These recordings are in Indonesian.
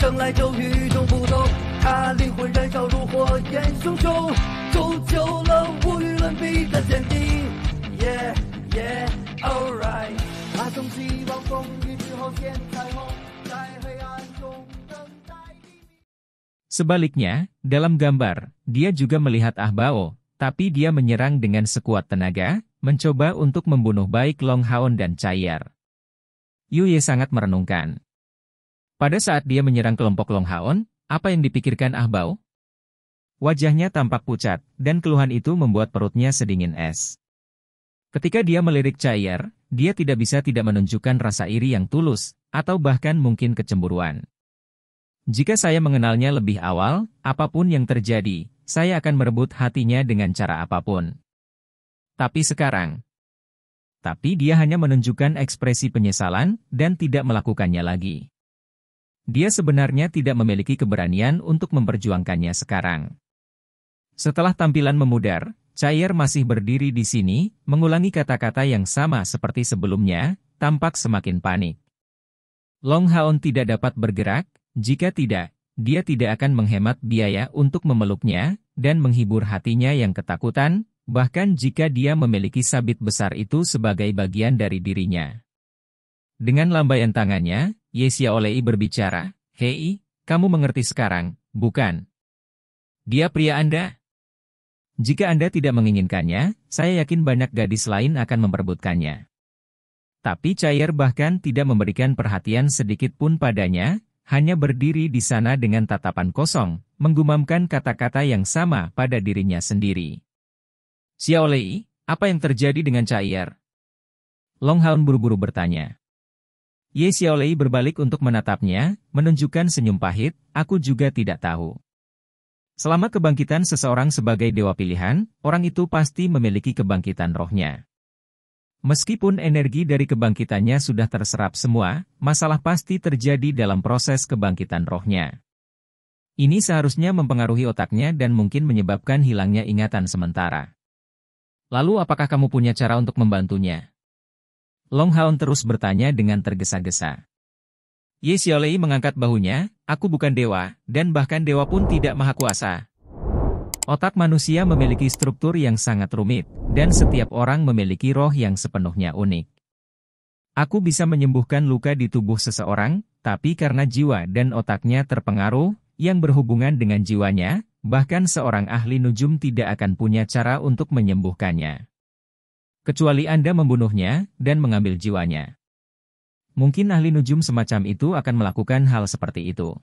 生来就与众不同，他灵魂燃烧如火焰熊熊，铸就了无与伦比的坚定。Yeah yeah alright， 他从希望风雨之后见彩虹，在黑暗中等待黎明。 Sebaliknya, dalam gambar, dia juga melihat Ah Bao, tapi dia menyerang dengan sekuat tenaga, mencoba untuk membunuh baik Long Haon dan Chair. Yu Ye sangat merenungkan. Pada saat dia menyerang kelompok Long Haon, apa yang dipikirkan Ah Bao? Wajahnya tampak pucat, dan keluhan itu membuat perutnya sedingin es. Ketika dia melirik Chair, dia tidak bisa tidak menunjukkan rasa iri yang tulus, atau bahkan mungkin kecemburuan. Jika saya mengenalnya lebih awal, apapun yang terjadi, saya akan merebut hatinya dengan cara apapun. Tapi sekarang, dia hanya menunjukkan ekspresi penyesalan, dan tidak melakukannya lagi. Dia sebenarnya tidak memiliki keberanian untuk memperjuangkannya sekarang. Setelah tampilan memudar, Chair masih berdiri di sini, mengulangi kata-kata yang sama seperti sebelumnya, tampak semakin panik. Long Haon tidak dapat bergerak, jika tidak, dia tidak akan menghemat biaya untuk memeluknya, dan menghibur hatinya yang ketakutan, bahkan jika dia memiliki sabit besar itu sebagai bagian dari dirinya. Dengan lambaian tangannya, Ye Xiaolei berbicara, "Hei, kamu mengerti sekarang, bukan? Dia pria Anda? Jika Anda tidak menginginkannya, saya yakin banyak gadis lain akan memperebutkannya." Tapi Chair bahkan tidak memberikan perhatian sedikit pun padanya, hanya berdiri di sana dengan tatapan kosong, menggumamkan kata-kata yang sama pada dirinya sendiri. "Xiaolei, apa yang terjadi dengan Chair?" Long Haon buru-buru bertanya. Ye Xiaolei berbalik untuk menatapnya, menunjukkan senyum pahit, "Aku juga tidak tahu." Selama kebangkitan seseorang sebagai dewa pilihan, orang itu pasti memiliki kebangkitan rohnya. Meskipun energi dari kebangkitannya sudah terserap semua, masalah pasti terjadi dalam proses kebangkitan rohnya. Ini seharusnya mempengaruhi otaknya dan mungkin menyebabkan hilangnya ingatan sementara. Lalu apakah kamu punya cara untuk membantunya? Long Haon terus bertanya dengan tergesa-gesa. Ye Xiaolei mengangkat bahunya, "Aku bukan dewa, dan bahkan dewa pun tidak maha kuasa. Otak manusia memiliki struktur yang sangat rumit, dan setiap orang memiliki roh yang sepenuhnya unik. Aku bisa menyembuhkan luka di tubuh seseorang, tapi karena jiwa dan otaknya terpengaruh, yang berhubungan dengan jiwanya, bahkan seorang ahli nujum tidak akan punya cara untuk menyembuhkannya. Kecuali Anda membunuhnya, dan mengambil jiwanya. Mungkin ahli nujum semacam itu akan melakukan hal seperti itu."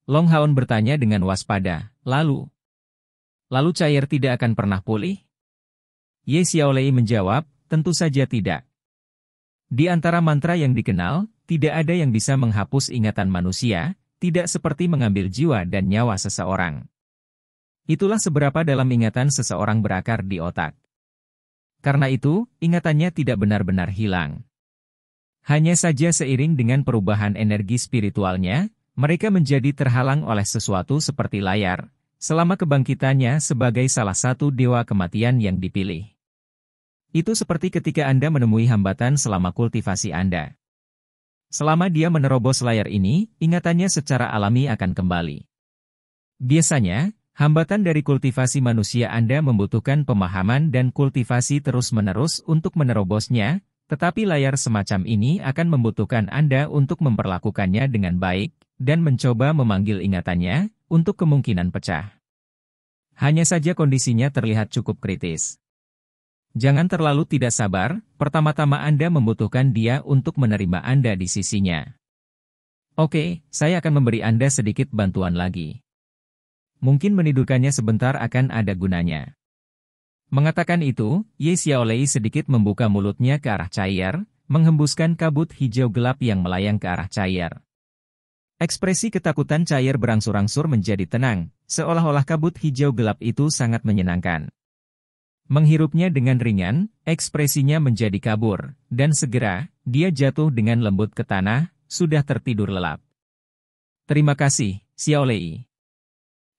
Long Haon bertanya dengan waspada, Lalu Chair tidak akan pernah pulih?" Ye Xiaolei menjawab, "Tentu saja tidak. Di antara mantra yang dikenal, tidak ada yang bisa menghapus ingatan manusia, tidak seperti mengambil jiwa dan nyawa seseorang. Itulah seberapa dalam ingatan seseorang berakar di otak. Karena itu, ingatannya tidak benar-benar hilang. Hanya saja seiring dengan perubahan energi spiritualnya, mereka menjadi terhalang oleh sesuatu seperti layar, selama kebangkitannya sebagai salah satu dewa kematian yang dipilih. Itu seperti ketika Anda menemui hambatan selama kultivasi Anda. Selama dia menerobos layar ini, ingatannya secara alami akan kembali. Biasanya, hambatan dari kultivasi manusia Anda membutuhkan pemahaman dan kultivasi terus-menerus untuk menerobosnya, tetapi layar semacam ini akan membutuhkan Anda untuk memperlakukannya dengan baik, dan mencoba memanggil ingatannya, untuk kemungkinan pecah. Hanya saja kondisinya terlihat cukup kritis. Jangan terlalu tidak sabar, pertama-tama Anda membutuhkan dia untuk menerima Anda di sisinya. Oke, saya akan memberi Anda sedikit bantuan lagi. Mungkin menidurkannya sebentar akan ada gunanya." Mengatakan itu, Ye Xiaolei sedikit membuka mulutnya ke arah Chair, menghembuskan kabut hijau gelap yang melayang ke arah Chair. Ekspresi ketakutan Chair berangsur-angsur menjadi tenang, seolah-olah kabut hijau gelap itu sangat menyenangkan. Menghirupnya dengan ringan, ekspresinya menjadi kabur, dan segera, dia jatuh dengan lembut ke tanah, sudah tertidur lelap. "Terima kasih, Xiaolei.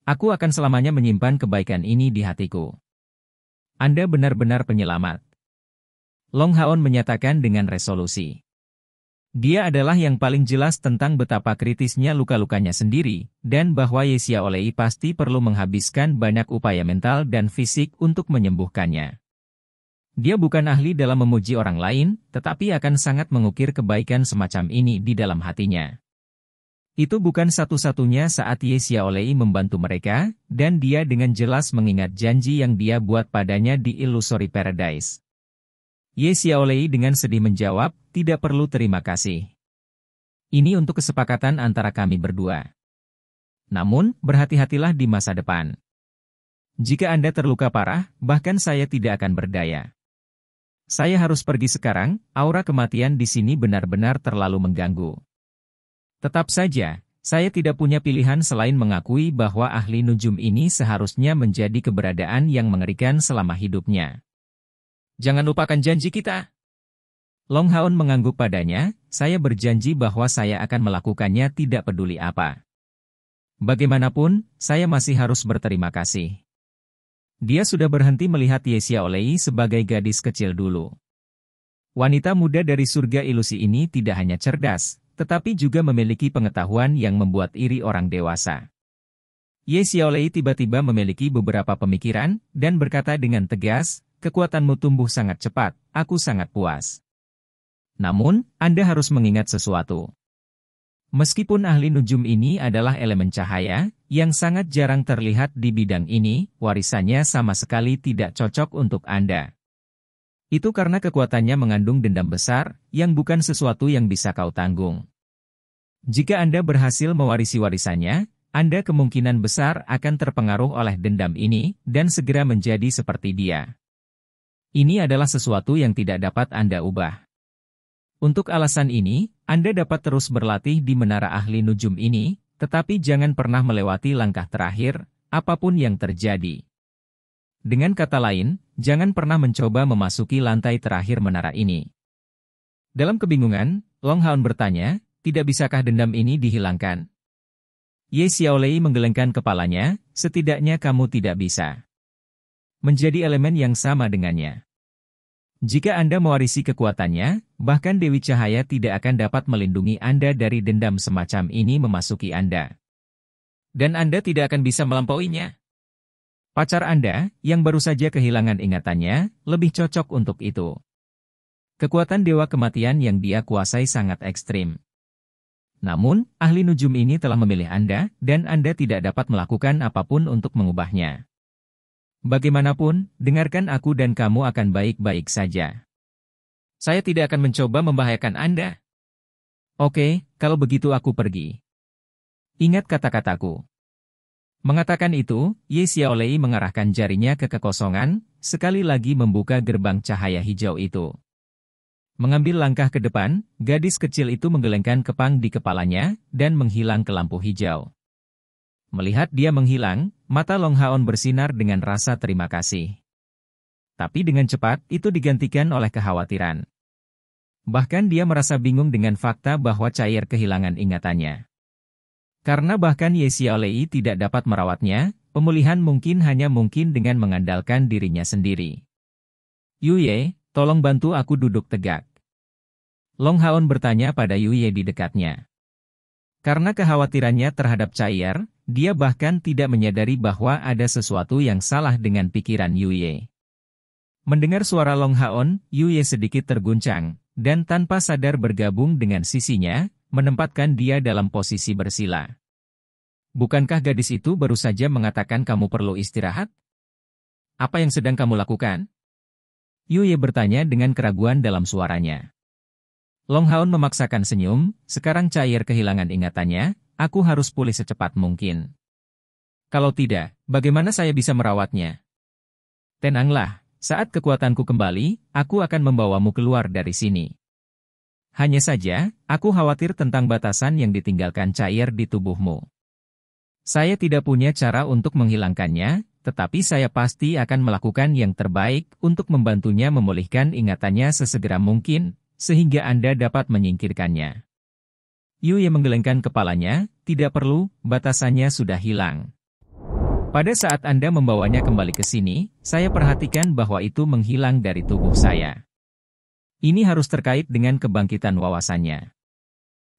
Aku akan selamanya menyimpan kebaikan ini di hatiku. Anda benar-benar penyelamat." Long Haon menyatakan dengan resolusi. Dia adalah yang paling jelas tentang betapa kritisnya luka-lukanya sendiri, dan bahwa Ye Xiaolei pasti perlu menghabiskan banyak upaya mental dan fisik untuk menyembuhkannya. Dia bukan ahli dalam memuji orang lain, tetapi akan sangat mengukir kebaikan semacam ini di dalam hatinya. Itu bukan satu-satunya saat Ye Xiaolei membantu mereka, dan dia dengan jelas mengingat janji yang dia buat padanya di Illusory Paradise. Ye Xiaolei dengan sedih menjawab, tidak perlu terima kasih. Ini untuk kesepakatan antara kami berdua. Namun, berhati-hatilah di masa depan. Jika Anda terluka parah, bahkan saya tidak akan berdaya. Saya harus pergi sekarang, aura kematian di sini benar-benar terlalu mengganggu. Tetap saja, saya tidak punya pilihan selain mengakui bahwa ahli nujum ini seharusnya menjadi keberadaan yang mengerikan selama hidupnya. Jangan lupakan janji kita. Long Haon mengangguk padanya, saya berjanji bahwa saya akan melakukannya tidak peduli apa. Bagaimanapun, saya masih harus berterima kasih. Dia sudah berhenti melihat Ye Xiaolei sebagai gadis kecil dulu. Wanita muda dari surga ilusi ini tidak hanya cerdas, tetapi juga memiliki pengetahuan yang membuat iri orang dewasa. Ye Xiaolei tiba-tiba memiliki beberapa pemikiran, dan berkata dengan tegas, kekuatanmu tumbuh sangat cepat, aku sangat puas. Namun, Anda harus mengingat sesuatu. Meskipun ahli nujum ini adalah elemen cahaya, yang sangat jarang terlihat di bidang ini, warisannya sama sekali tidak cocok untuk Anda. Itu karena kekuatannya mengandung dendam besar, yang bukan sesuatu yang bisa kau tanggung. Jika Anda berhasil mewarisi warisannya, Anda kemungkinan besar akan terpengaruh oleh dendam ini, dan segera menjadi seperti dia. Ini adalah sesuatu yang tidak dapat Anda ubah. Untuk alasan ini, Anda dapat terus berlatih di menara ahli nujum ini, tetapi jangan pernah melewati langkah terakhir, apapun yang terjadi. Dengan kata lain, jangan pernah mencoba memasuki lantai terakhir menara ini. Dalam kebingungan, Long Haon bertanya, tidak bisakah dendam ini dihilangkan? Ye Xiaolei menggelengkan kepalanya, setidaknya kamu tidak bisa menjadi elemen yang sama dengannya. Jika Anda mewarisi kekuatannya, bahkan Dewi Cahaya tidak akan dapat melindungi Anda dari dendam semacam ini memasuki Anda. Dan Anda tidak akan bisa melampauinya. Pacar Anda, yang baru saja kehilangan ingatannya, lebih cocok untuk itu. Kekuatan Dewa Kematian yang dia kuasai sangat ekstrim. Namun, ahli nujum ini telah memilih Anda, dan Anda tidak dapat melakukan apapun untuk mengubahnya. Bagaimanapun, dengarkan aku dan kamu akan baik-baik saja. Saya tidak akan mencoba membahayakan Anda. Oke, kalau begitu aku pergi. Ingat kata-kataku. Mengatakan itu, Ye Xiaolei mengarahkan jarinya ke kekosongan, sekali lagi membuka gerbang cahaya hijau itu. Mengambil langkah ke depan, gadis kecil itu menggelengkan kepang di kepalanya, dan menghilang ke lampu hijau. Melihat dia menghilang, mata Long Haon bersinar dengan rasa terima kasih. Tapi dengan cepat, itu digantikan oleh kekhawatiran. Bahkan dia merasa bingung dengan fakta bahwa Cair kehilangan ingatannya. Karena bahkan Ye Xiaolei tidak dapat merawatnya, pemulihan mungkin hanya mungkin dengan mengandalkan dirinya sendiri. Yu Ye, tolong bantu aku duduk tegak. Long Haon bertanya pada Yu Ye di dekatnya. Karena kekhawatirannya terhadap Cair, dia bahkan tidak menyadari bahwa ada sesuatu yang salah dengan pikiran Yu Ye. Mendengar suara Long Haon, Yu Ye sedikit terguncang, dan tanpa sadar bergabung dengan sisinya, menempatkan dia dalam posisi bersila. Bukankah gadis itu baru saja mengatakan kamu perlu istirahat? Apa yang sedang kamu lakukan? Yu Ye bertanya dengan keraguan dalam suaranya. Long Haon memaksakan senyum, sekarang Cair kehilangan ingatannya, aku harus pulih secepat mungkin. Kalau tidak, bagaimana saya bisa merawatnya? Tenanglah, saat kekuatanku kembali, aku akan membawamu keluar dari sini. Hanya saja, aku khawatir tentang batasan yang ditinggalkan Cair di tubuhmu. Saya tidak punya cara untuk menghilangkannya, tetapi saya pasti akan melakukan yang terbaik untuk membantunya memulihkan ingatannya sesegera mungkin, sehingga Anda dapat menyingkirkannya. Yu Ye menggelengkan kepalanya, tidak perlu, batasannya sudah hilang. Pada saat Anda membawanya kembali ke sini, saya perhatikan bahwa itu menghilang dari tubuh saya. Ini harus terkait dengan kebangkitan wawasannya.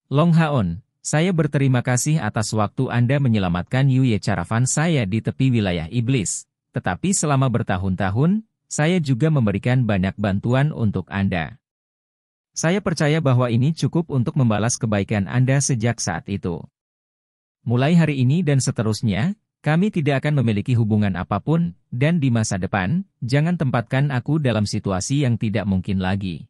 Long Haon, saya berterima kasih atas waktu Anda menyelamatkan Yuye Caravan saya di tepi wilayah iblis. Tetapi selama bertahun-tahun, saya juga memberikan banyak bantuan untuk Anda. Saya percaya bahwa ini cukup untuk membalas kebaikan Anda sejak saat itu. Mulai hari ini dan seterusnya, kami tidak akan memiliki hubungan apapun, dan di masa depan, jangan tempatkan aku dalam situasi yang tidak mungkin lagi.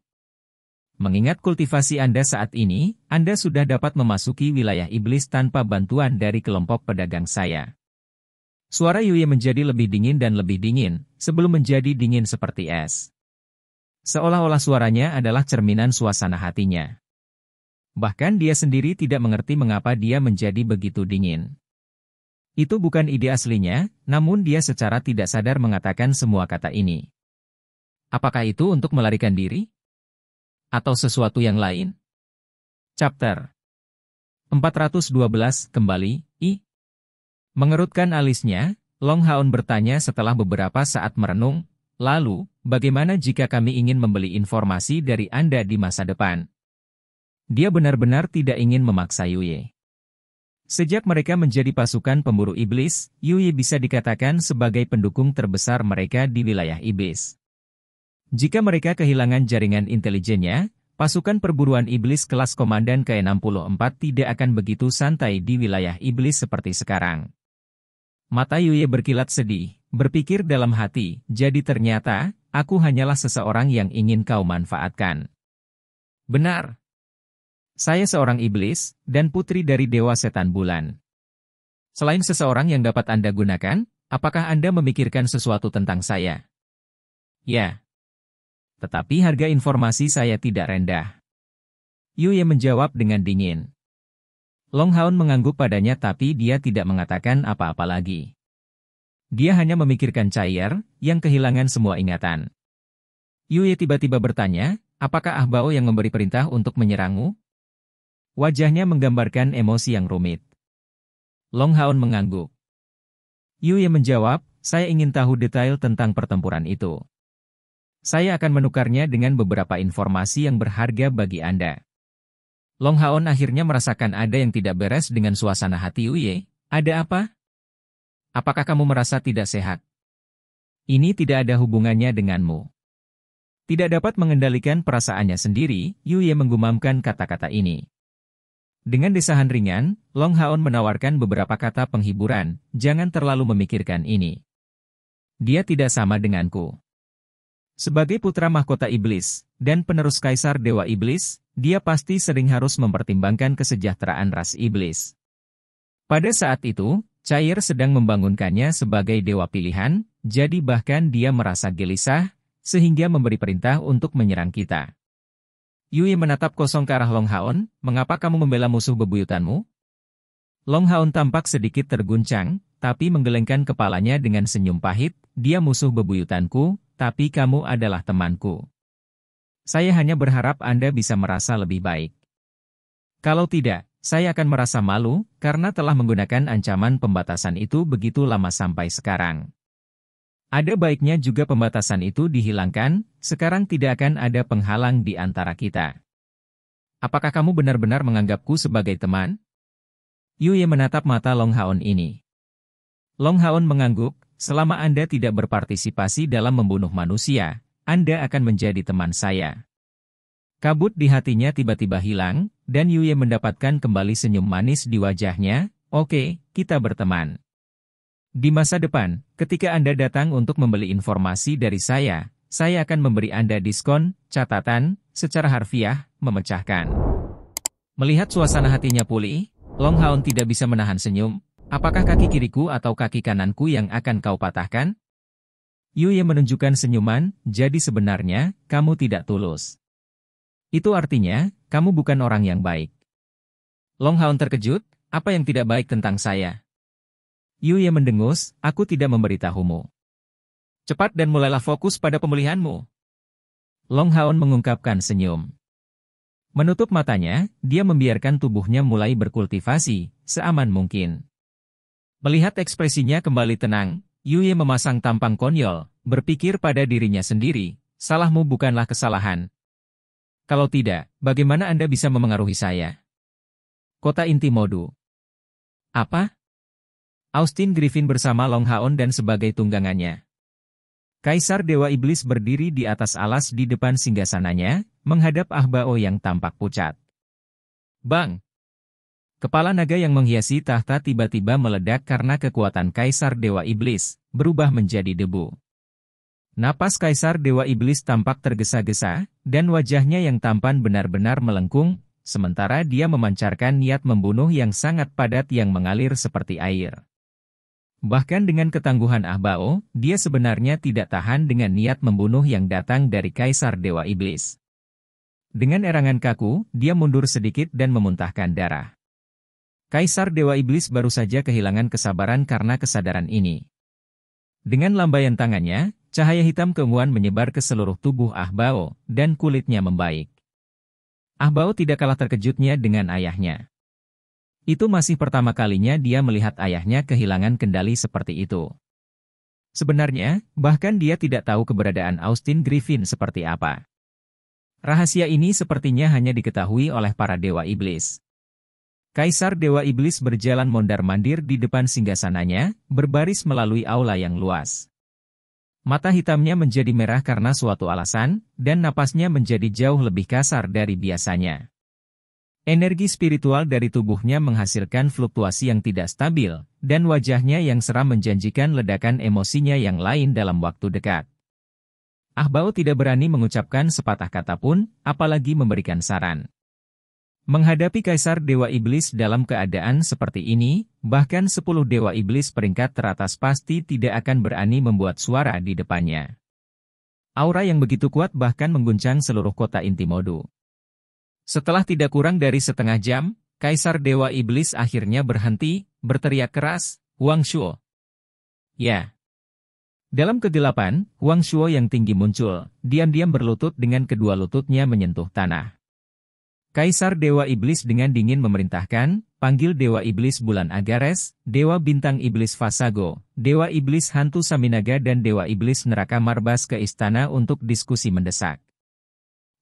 Mengingat kultivasi Anda saat ini, Anda sudah dapat memasuki wilayah iblis tanpa bantuan dari kelompok pedagang saya. Suara Yuye menjadi lebih dingin dan lebih dingin, sebelum menjadi dingin seperti es. Seolah-olah suaranya adalah cerminan suasana hatinya. Bahkan dia sendiri tidak mengerti mengapa dia menjadi begitu dingin. Itu bukan ide aslinya, namun dia secara tidak sadar mengatakan semua kata ini. Apakah itu untuk melarikan diri? Atau sesuatu yang lain? Chapter 412 kembali, Mengerutkan alisnya, Long Haon bertanya setelah beberapa saat merenung, lalu, bagaimana jika kami ingin membeli informasi dari Anda di masa depan? Dia benar-benar tidak ingin memaksa Yuye. Sejak mereka menjadi pasukan pemburu iblis, Yuye bisa dikatakan sebagai pendukung terbesar mereka di wilayah iblis. Jika mereka kehilangan jaringan intelijennya, pasukan perburuan iblis kelas komandan ke-64 tidak akan begitu santai di wilayah iblis seperti sekarang. Mata Yuye berkilat sedih, berpikir dalam hati, jadi ternyata, aku hanyalah seseorang yang ingin kau manfaatkan. Benar. Saya seorang iblis, dan putri dari Dewa Setan Bulan. Selain seseorang yang dapat Anda gunakan, apakah Anda memikirkan sesuatu tentang saya? Ya. Tetapi harga informasi saya tidak rendah. Yuye menjawab dengan dingin. Long Haon mengangguk padanya tapi dia tidak mengatakan apa-apa lagi. Dia hanya memikirkan Chaier, yang kehilangan semua ingatan. Yuye tiba-tiba bertanya, apakah Ah Bao yang memberi perintah untuk menyerangmu? Wajahnya menggambarkan emosi yang rumit. Long Haon mengangguk. Yuye menjawab, saya ingin tahu detail tentang pertempuran itu. Saya akan menukarnya dengan beberapa informasi yang berharga bagi Anda. Long Haon akhirnya merasakan ada yang tidak beres dengan suasana hati Yuye. Ada apa? Apakah kamu merasa tidak sehat? Ini tidak ada hubungannya denganmu. Tidak dapat mengendalikan perasaannya sendiri, Yuye menggumamkan kata-kata ini. Dengan desahan ringan, Long Haon menawarkan beberapa kata penghiburan, jangan terlalu memikirkan ini. Dia tidak sama denganku. Sebagai putra mahkota iblis, dan penerus kaisar dewa iblis, dia pasti sering harus mempertimbangkan kesejahteraan ras iblis. Pada saat itu, Chaier sedang membangunkannya sebagai dewa pilihan, jadi bahkan dia merasa gelisah, sehingga memberi perintah untuk menyerang kita. Yuye menatap kosong ke arah Long Haon, mengapa kamu membela musuh bebuyutanmu? Long Haon tampak sedikit terguncang, tapi menggelengkan kepalanya dengan senyum pahit, dia musuh bebuyutanku, tapi kamu adalah temanku. Saya hanya berharap Anda bisa merasa lebih baik. Kalau tidak, saya akan merasa malu, karena telah menggunakan ancaman pembatasan itu begitu lama sampai sekarang. Ada baiknya juga pembatasan itu dihilangkan, sekarang tidak akan ada penghalang di antara kita. Apakah kamu benar-benar menganggapku sebagai teman? Yuye menatap mata Long Haon ini. Long Haon mengangguk, selama Anda tidak berpartisipasi dalam membunuh manusia, Anda akan menjadi teman saya. Kabut di hatinya tiba-tiba hilang, dan Yuye mendapatkan kembali senyum manis di wajahnya, oke, kita berteman. Di masa depan, ketika Anda datang untuk membeli informasi dari saya akan memberi Anda diskon, catatan, secara harfiah, memecahkan. Melihat suasana hatinya pulih, Long Haon tidak bisa menahan senyum. Apakah kaki kiriku atau kaki kananku yang akan kau patahkan? Yuye menunjukkan senyuman, jadi sebenarnya, kamu tidak tulus. Itu artinya, kamu bukan orang yang baik. Long Haon terkejut, apa yang tidak baik tentang saya? Yuye mendengus, aku tidak memberitahumu. Cepat dan mulailah fokus pada pemulihanmu. Long Haon mengungkapkan senyum. Menutup matanya, dia membiarkan tubuhnya mulai berkultivasi, seaman mungkin. Melihat ekspresinya kembali tenang, Yuye memasang tampang konyol, berpikir pada dirinya sendiri, salahmu bukanlah kesalahan. Kalau tidak, bagaimana Anda bisa memengaruhi saya? Kota inti Modu. Apa? Austin Griffin bersama Long Haon dan sebagai tunggangannya. Kaisar Dewa Iblis berdiri di atas alas di depan singgasananya, menghadap Ah Bao yang tampak pucat. Bang! Kepala naga yang menghiasi tahta tiba-tiba meledak karena kekuatan Kaisar Dewa Iblis, berubah menjadi debu. Napas Kaisar Dewa Iblis tampak tergesa-gesa, dan wajahnya yang tampan benar-benar melengkung, sementara dia memancarkan niat membunuh yang sangat padat yang mengalir seperti air. Bahkan dengan ketangguhan Ah Bao, dia sebenarnya tidak tahan dengan niat membunuh yang datang dari Kaisar Dewa Iblis. Dengan erangan kaku, dia mundur sedikit dan memuntahkan darah. Kaisar Dewa Iblis baru saja kehilangan kesabaran karena kesadaran ini. Dengan lambaian tangannya, cahaya hitam keunguan menyebar ke seluruh tubuh Ah Bao, dan kulitnya membaik. Ah Bao tidak kalah terkejutnya dengan ayahnya. Itu masih pertama kalinya dia melihat ayahnya kehilangan kendali seperti itu. Sebenarnya, bahkan dia tidak tahu keberadaan Austin Griffin seperti apa. Rahasia ini sepertinya hanya diketahui oleh para Dewa Iblis. Kaisar Dewa Iblis berjalan mondar-mandir di depan singgasananya, berbaris melalui aula yang luas. Mata hitamnya menjadi merah karena suatu alasan, dan napasnya menjadi jauh lebih kasar dari biasanya. Energi spiritual dari tubuhnya menghasilkan fluktuasi yang tidak stabil, dan wajahnya yang seram menjanjikan ledakan emosinya yang lain dalam waktu dekat. Ah Bao tidak berani mengucapkan sepatah kata pun, apalagi memberikan saran. Menghadapi Kaisar Dewa Iblis dalam keadaan seperti ini, bahkan 10 Dewa Iblis peringkat teratas pasti tidak akan berani membuat suara di depannya. Aura yang begitu kuat bahkan mengguncang seluruh kota inti Modu. Setelah tidak kurang dari setengah jam, Kaisar Dewa Iblis akhirnya berhenti, berteriak keras, Huang Shuo. Ya. Dalam kegelapan, Huang Shuo yang tinggi muncul, diam-diam berlutut dengan kedua lututnya menyentuh tanah. Kaisar Dewa Iblis dengan dingin memerintahkan, panggil Dewa Iblis Bulan Agares, Dewa Bintang Iblis Vasago, Dewa Iblis Hantu Saminaga dan Dewa Iblis Neraka Marbas ke istana untuk diskusi mendesak.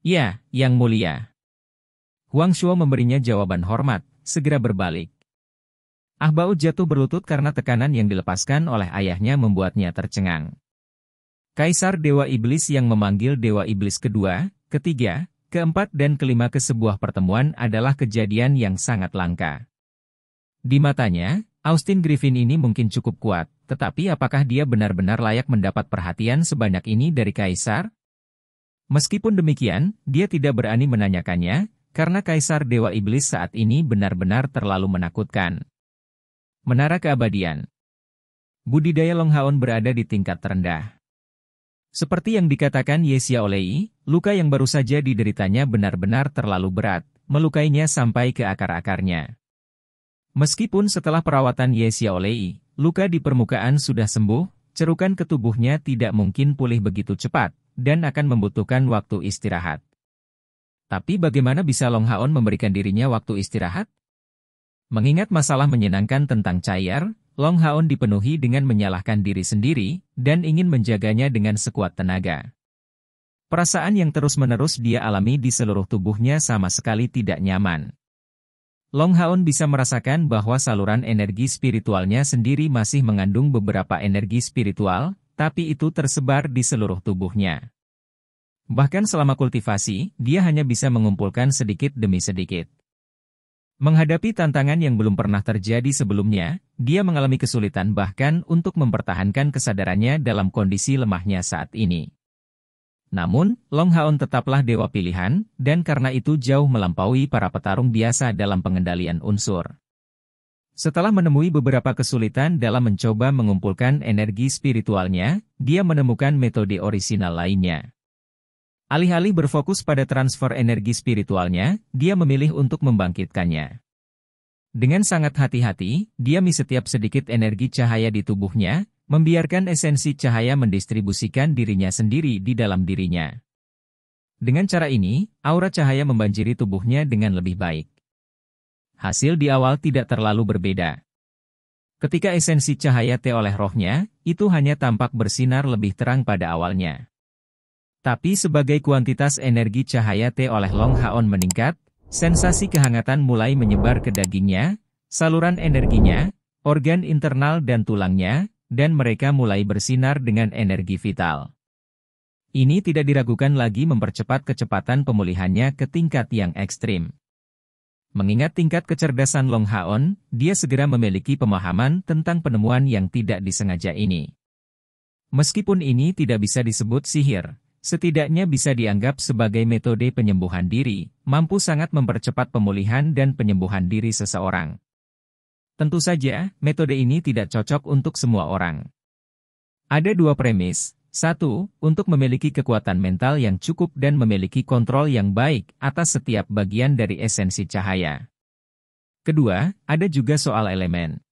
Ya, Yang Mulia. Huang Shuo memberinya jawaban hormat, segera berbalik. Ah Bao jatuh berlutut karena tekanan yang dilepaskan oleh ayahnya membuatnya tercengang. Kaisar Dewa Iblis yang memanggil Dewa Iblis kedua, ketiga, keempat dan kelima ke sebuah pertemuan adalah kejadian yang sangat langka. Di matanya, Austin Griffin ini mungkin cukup kuat, tetapi apakah dia benar-benar layak mendapat perhatian sebanyak ini dari Kaisar? Meskipun demikian, dia tidak berani menanyakannya, karena Kaisar Dewa Iblis saat ini benar-benar terlalu menakutkan. Menara Keabadian. Budidaya Long Haon berada di tingkat terendah. Seperti yang dikatakan Ye Xiaolei, luka yang baru saja dideritanya benar-benar terlalu berat, melukainya sampai ke akar-akarnya. Meskipun setelah perawatan Ye Xiaolei, luka di permukaan sudah sembuh, cerukan ke tubuhnya tidak mungkin pulih begitu cepat, dan akan membutuhkan waktu istirahat. Tapi bagaimana bisa Long Haon memberikan dirinya waktu istirahat? Mengingat masalah menyenangkan tentang Caier, Long Haon dipenuhi dengan menyalahkan diri sendiri, dan ingin menjaganya dengan sekuat tenaga. Perasaan yang terus-menerus dia alami di seluruh tubuhnya sama sekali tidak nyaman. Long Haon bisa merasakan bahwa saluran energi spiritualnya sendiri masih mengandung beberapa energi spiritual, tapi itu tersebar di seluruh tubuhnya. Bahkan selama kultivasi, dia hanya bisa mengumpulkan sedikit demi sedikit. Menghadapi tantangan yang belum pernah terjadi sebelumnya, dia mengalami kesulitan bahkan untuk mempertahankan kesadarannya dalam kondisi lemahnya saat ini. Namun, Long Haon tetaplah dewa pilihan, dan karena itu jauh melampaui para petarung biasa dalam pengendalian unsur. Setelah menemui beberapa kesulitan dalam mencoba mengumpulkan energi spiritualnya, dia menemukan metode orisinal lainnya. Alih-alih berfokus pada transfer energi spiritualnya, dia memilih untuk membangkitkannya. Dengan sangat hati-hati, dia setiap sedikit energi cahaya di tubuhnya, membiarkan esensi cahaya mendistribusikan dirinya sendiri di dalam dirinya. Dengan cara ini, aura cahaya membanjiri tubuhnya dengan lebih baik. Hasil di awal tidak terlalu berbeda. Ketika esensi cahaya T oleh rohnya, itu hanya tampak bersinar lebih terang pada awalnya. Tapi sebagai kuantitas energi cahaya T oleh Long Haon meningkat, Sensasi kehangatan mulai menyebar ke dagingnya, saluran energinya, organ internal dan tulangnya, dan mereka mulai bersinar dengan energi vital. Ini tidak diragukan lagi mempercepat kecepatan pemulihannya ke tingkat yang ekstrim. Mengingat tingkat kecerdasan Long Haon, dia segera memiliki pemahaman tentang penemuan yang tidak disengaja ini. Meskipun ini tidak bisa disebut sihir, setidaknya bisa dianggap sebagai metode penyembuhan diri, mampu sangat mempercepat pemulihan dan penyembuhan diri seseorang. Tentu saja, metode ini tidak cocok untuk semua orang. Ada dua premis. 1. Untuk memiliki kekuatan mental yang cukup dan memiliki kontrol yang baik atas setiap bagian dari esensi cahaya. Kedua, ada juga soal elemen.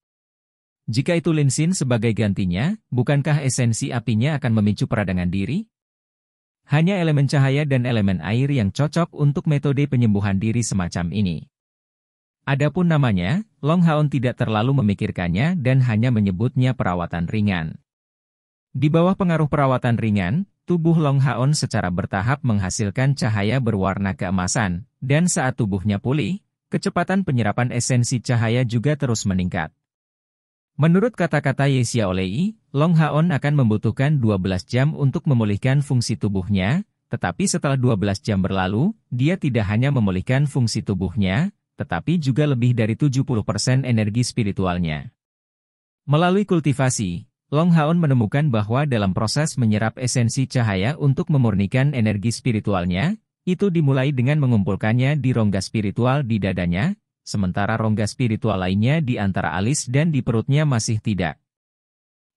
Jika itu linsin sebagai gantinya, bukankah esensi apinya akan memicu peradangan diri? Hanya elemen cahaya dan elemen air yang cocok untuk metode penyembuhan diri semacam ini. Adapun namanya, Long Haon tidak terlalu memikirkannya dan hanya menyebutnya perawatan ringan. Di bawah pengaruh perawatan ringan, tubuh Long Haon secara bertahap menghasilkan cahaya berwarna keemasan, dan saat tubuhnya pulih, kecepatan penyerapan esensi cahaya juga terus meningkat. Menurut kata-kata Ye Xiaolei, Long Haon akan membutuhkan 12 jam untuk memulihkan fungsi tubuhnya, tetapi setelah 12 jam berlalu, dia tidak hanya memulihkan fungsi tubuhnya, tetapi juga lebih dari 70% energi spiritualnya. Melalui kultivasi, Long Haon menemukan bahwa dalam proses menyerap esensi cahaya untuk memurnikan energi spiritualnya, itu dimulai dengan mengumpulkannya di rongga spiritual di dadanya, sementara rongga spiritual lainnya di antara alis dan di perutnya masih tidak.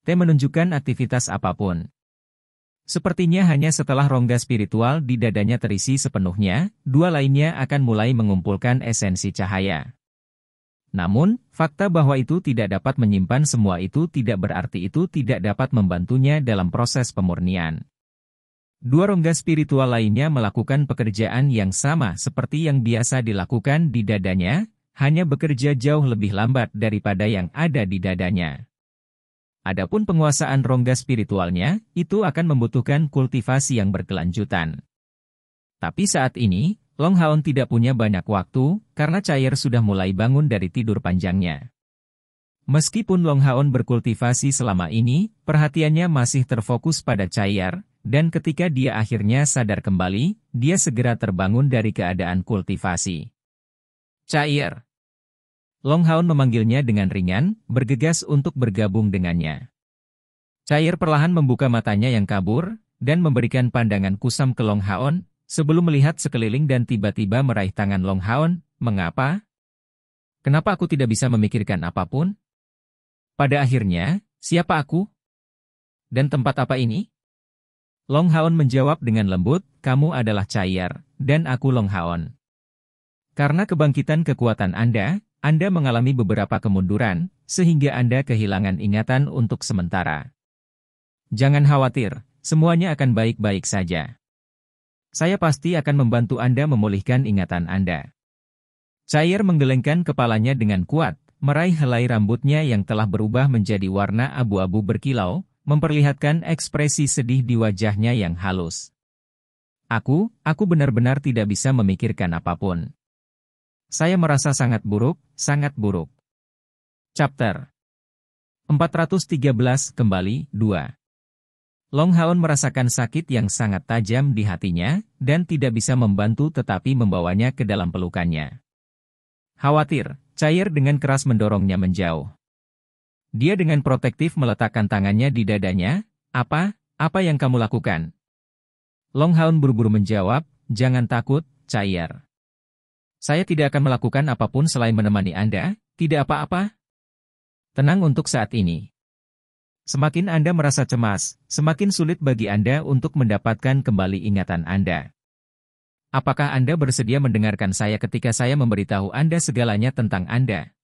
Menunjukkan aktivitas apapun. Sepertinya hanya setelah rongga spiritual di dadanya terisi sepenuhnya, dua lainnya akan mulai mengumpulkan esensi cahaya. Namun, fakta bahwa itu tidak dapat menyimpan semua itu tidak berarti itu tidak dapat membantunya dalam proses pemurnian. Dua rongga spiritual lainnya melakukan pekerjaan yang sama seperti yang biasa dilakukan di dadanya, hanya bekerja jauh lebih lambat daripada yang ada di dadanya. Adapun penguasaan rongga spiritualnya, itu akan membutuhkan kultivasi yang berkelanjutan. Tapi saat ini, Long Haon tidak punya banyak waktu, karena Cair sudah mulai bangun dari tidur panjangnya. Meskipun Long Haon berkultivasi selama ini, perhatiannya masih terfokus pada Cair, dan ketika dia akhirnya sadar kembali, dia segera terbangun dari keadaan kultivasi. Cair. Long Haon memanggilnya dengan ringan, bergegas untuk bergabung dengannya. Cair perlahan membuka matanya yang kabur, dan memberikan pandangan kusam ke Long Haon, sebelum melihat sekeliling dan tiba-tiba meraih tangan Long Haon. Mengapa? Kenapa aku tidak bisa memikirkan apapun? Pada akhirnya, siapa aku? Dan tempat apa ini? Long Haon menjawab dengan lembut, kamu adalah Cair, dan aku Long Haon. Karena kebangkitan kekuatan Anda mengalami beberapa kemunduran, sehingga Anda kehilangan ingatan untuk sementara. Jangan khawatir, semuanya akan baik-baik saja. Saya pasti akan membantu Anda memulihkan ingatan Anda. Cair menggelengkan kepalanya dengan kuat, meraih helai rambutnya yang telah berubah menjadi warna abu-abu berkilau, memperlihatkan ekspresi sedih di wajahnya yang halus. Aku benar-benar tidak bisa memikirkan apapun. Saya merasa sangat buruk, sangat buruk. Chapter 413 kembali, 2. Long Haon merasakan sakit yang sangat tajam di hatinya, dan tidak bisa membantu tetapi membawanya ke dalam pelukannya. Khawatir, Cair dengan keras mendorongnya menjauh. Dia dengan protektif meletakkan tangannya di dadanya. Apa yang kamu lakukan? Long Haon buru-buru menjawab, jangan takut, Cair. Saya tidak akan melakukan apapun selain menemani Anda, tidak apa-apa. Tenang untuk saat ini. Semakin Anda merasa cemas, semakin sulit bagi Anda untuk mendapatkan kembali ingatan Anda. Apakah Anda bersedia mendengarkan saya ketika saya memberitahu Anda segalanya tentang Anda?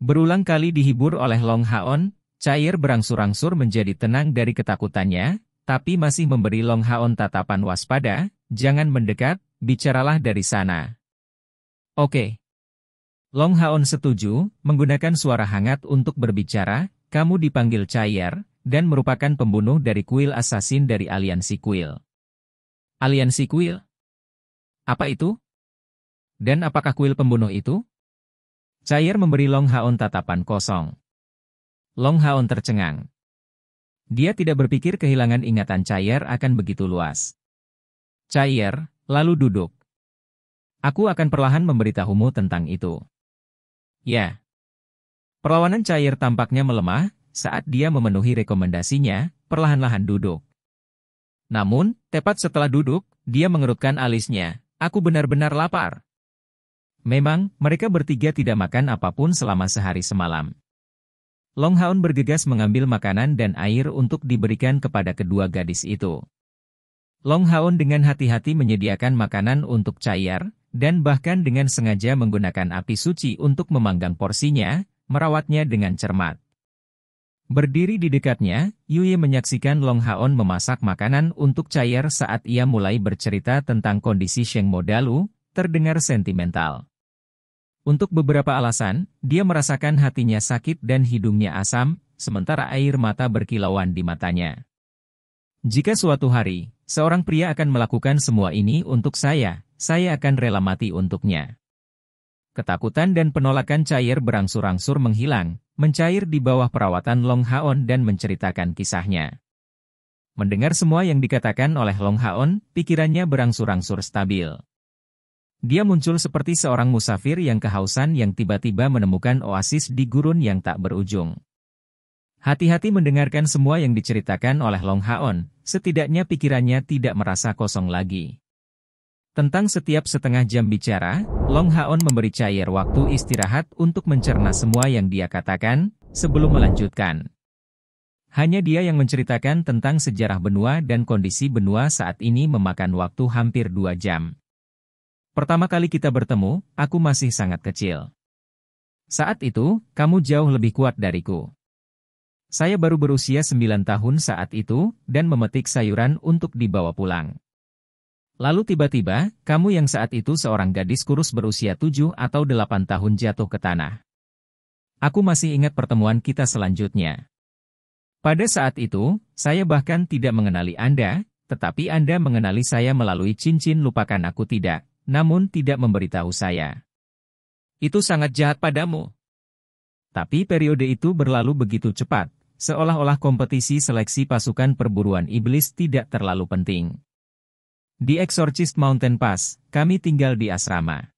Berulang kali dihibur oleh Long Haon, Cair berangsur-angsur menjadi tenang dari ketakutannya, tapi masih memberi Long Haon tatapan waspada, jangan mendekat, bicaralah dari sana. Oke. Long Haon setuju, menggunakan suara hangat untuk berbicara. Kamu dipanggil Cair, dan merupakan pembunuh dari kuil assassin dari aliansi kuil. Aliansi kuil? Apa itu? Dan apakah kuil pembunuh itu? Chair memberi Long Haon tatapan kosong. Long Haon tercengang. Dia tidak berpikir kehilangan ingatan Chair akan begitu luas. Chair, lalu duduk. Aku akan perlahan memberitahumu tentang itu. Ya. Perlawanan Chair tampaknya melemah, saat dia memenuhi rekomendasinya, perlahan-lahan duduk. Namun, tepat setelah duduk, dia mengerutkan alisnya. Aku benar-benar lapar. Memang, mereka bertiga tidak makan apapun selama sehari semalam. Long Haon bergegas mengambil makanan dan air untuk diberikan kepada kedua gadis itu. Long Haon dengan hati-hati menyediakan makanan untuk Chair, dan bahkan dengan sengaja menggunakan api suci untuk memanggang porsinya, merawatnya dengan cermat. Berdiri di dekatnya, Yue menyaksikan Long Haon memasak makanan untuk Chair saat ia mulai bercerita tentang kondisi Sheng Mo Dalu, terdengar sentimental. Untuk beberapa alasan, dia merasakan hatinya sakit dan hidungnya asam, sementara air mata berkilauan di matanya. Jika suatu hari, seorang pria akan melakukan semua ini untuk saya akan rela mati untuknya. Ketakutan dan penolakan Chair berangsur-angsur menghilang, mencair di bawah perawatan Long Haon dan menceritakan kisahnya. Mendengar semua yang dikatakan oleh Long Haon, pikirannya berangsur-angsur stabil. Dia muncul seperti seorang musafir yang kehausan yang tiba-tiba menemukan oasis di gurun yang tak berujung. Hati-hati mendengarkan semua yang diceritakan oleh Long Haon, setidaknya pikirannya tidak merasa kosong lagi. Tentang setiap setengah jam bicara, Long Haon memberi Chair waktu istirahat untuk mencerna semua yang dia katakan, sebelum melanjutkan. Hanya dia yang menceritakan tentang sejarah benua dan kondisi benua saat ini memakan waktu hampir 2 jam. Pertama kali kita bertemu, aku masih sangat kecil. Saat itu, kamu jauh lebih kuat dariku. Saya baru berusia 9 tahun saat itu, dan memetik sayuran untuk dibawa pulang. Lalu tiba-tiba, kamu yang saat itu seorang gadis kurus berusia 7 atau 8 tahun jatuh ke tanah. Aku masih ingat pertemuan kita selanjutnya. Pada saat itu, saya bahkan tidak mengenali Anda, tetapi Anda mengenali saya melalui cincin lupakan aku tidak. Namun tidak memberitahu saya. Itu sangat jahat padamu. Tapi periode itu berlalu begitu cepat, seolah-olah kompetisi seleksi pasukan perburuan iblis tidak terlalu penting. Di Exorcist Mountain Pass, kami tinggal di asrama.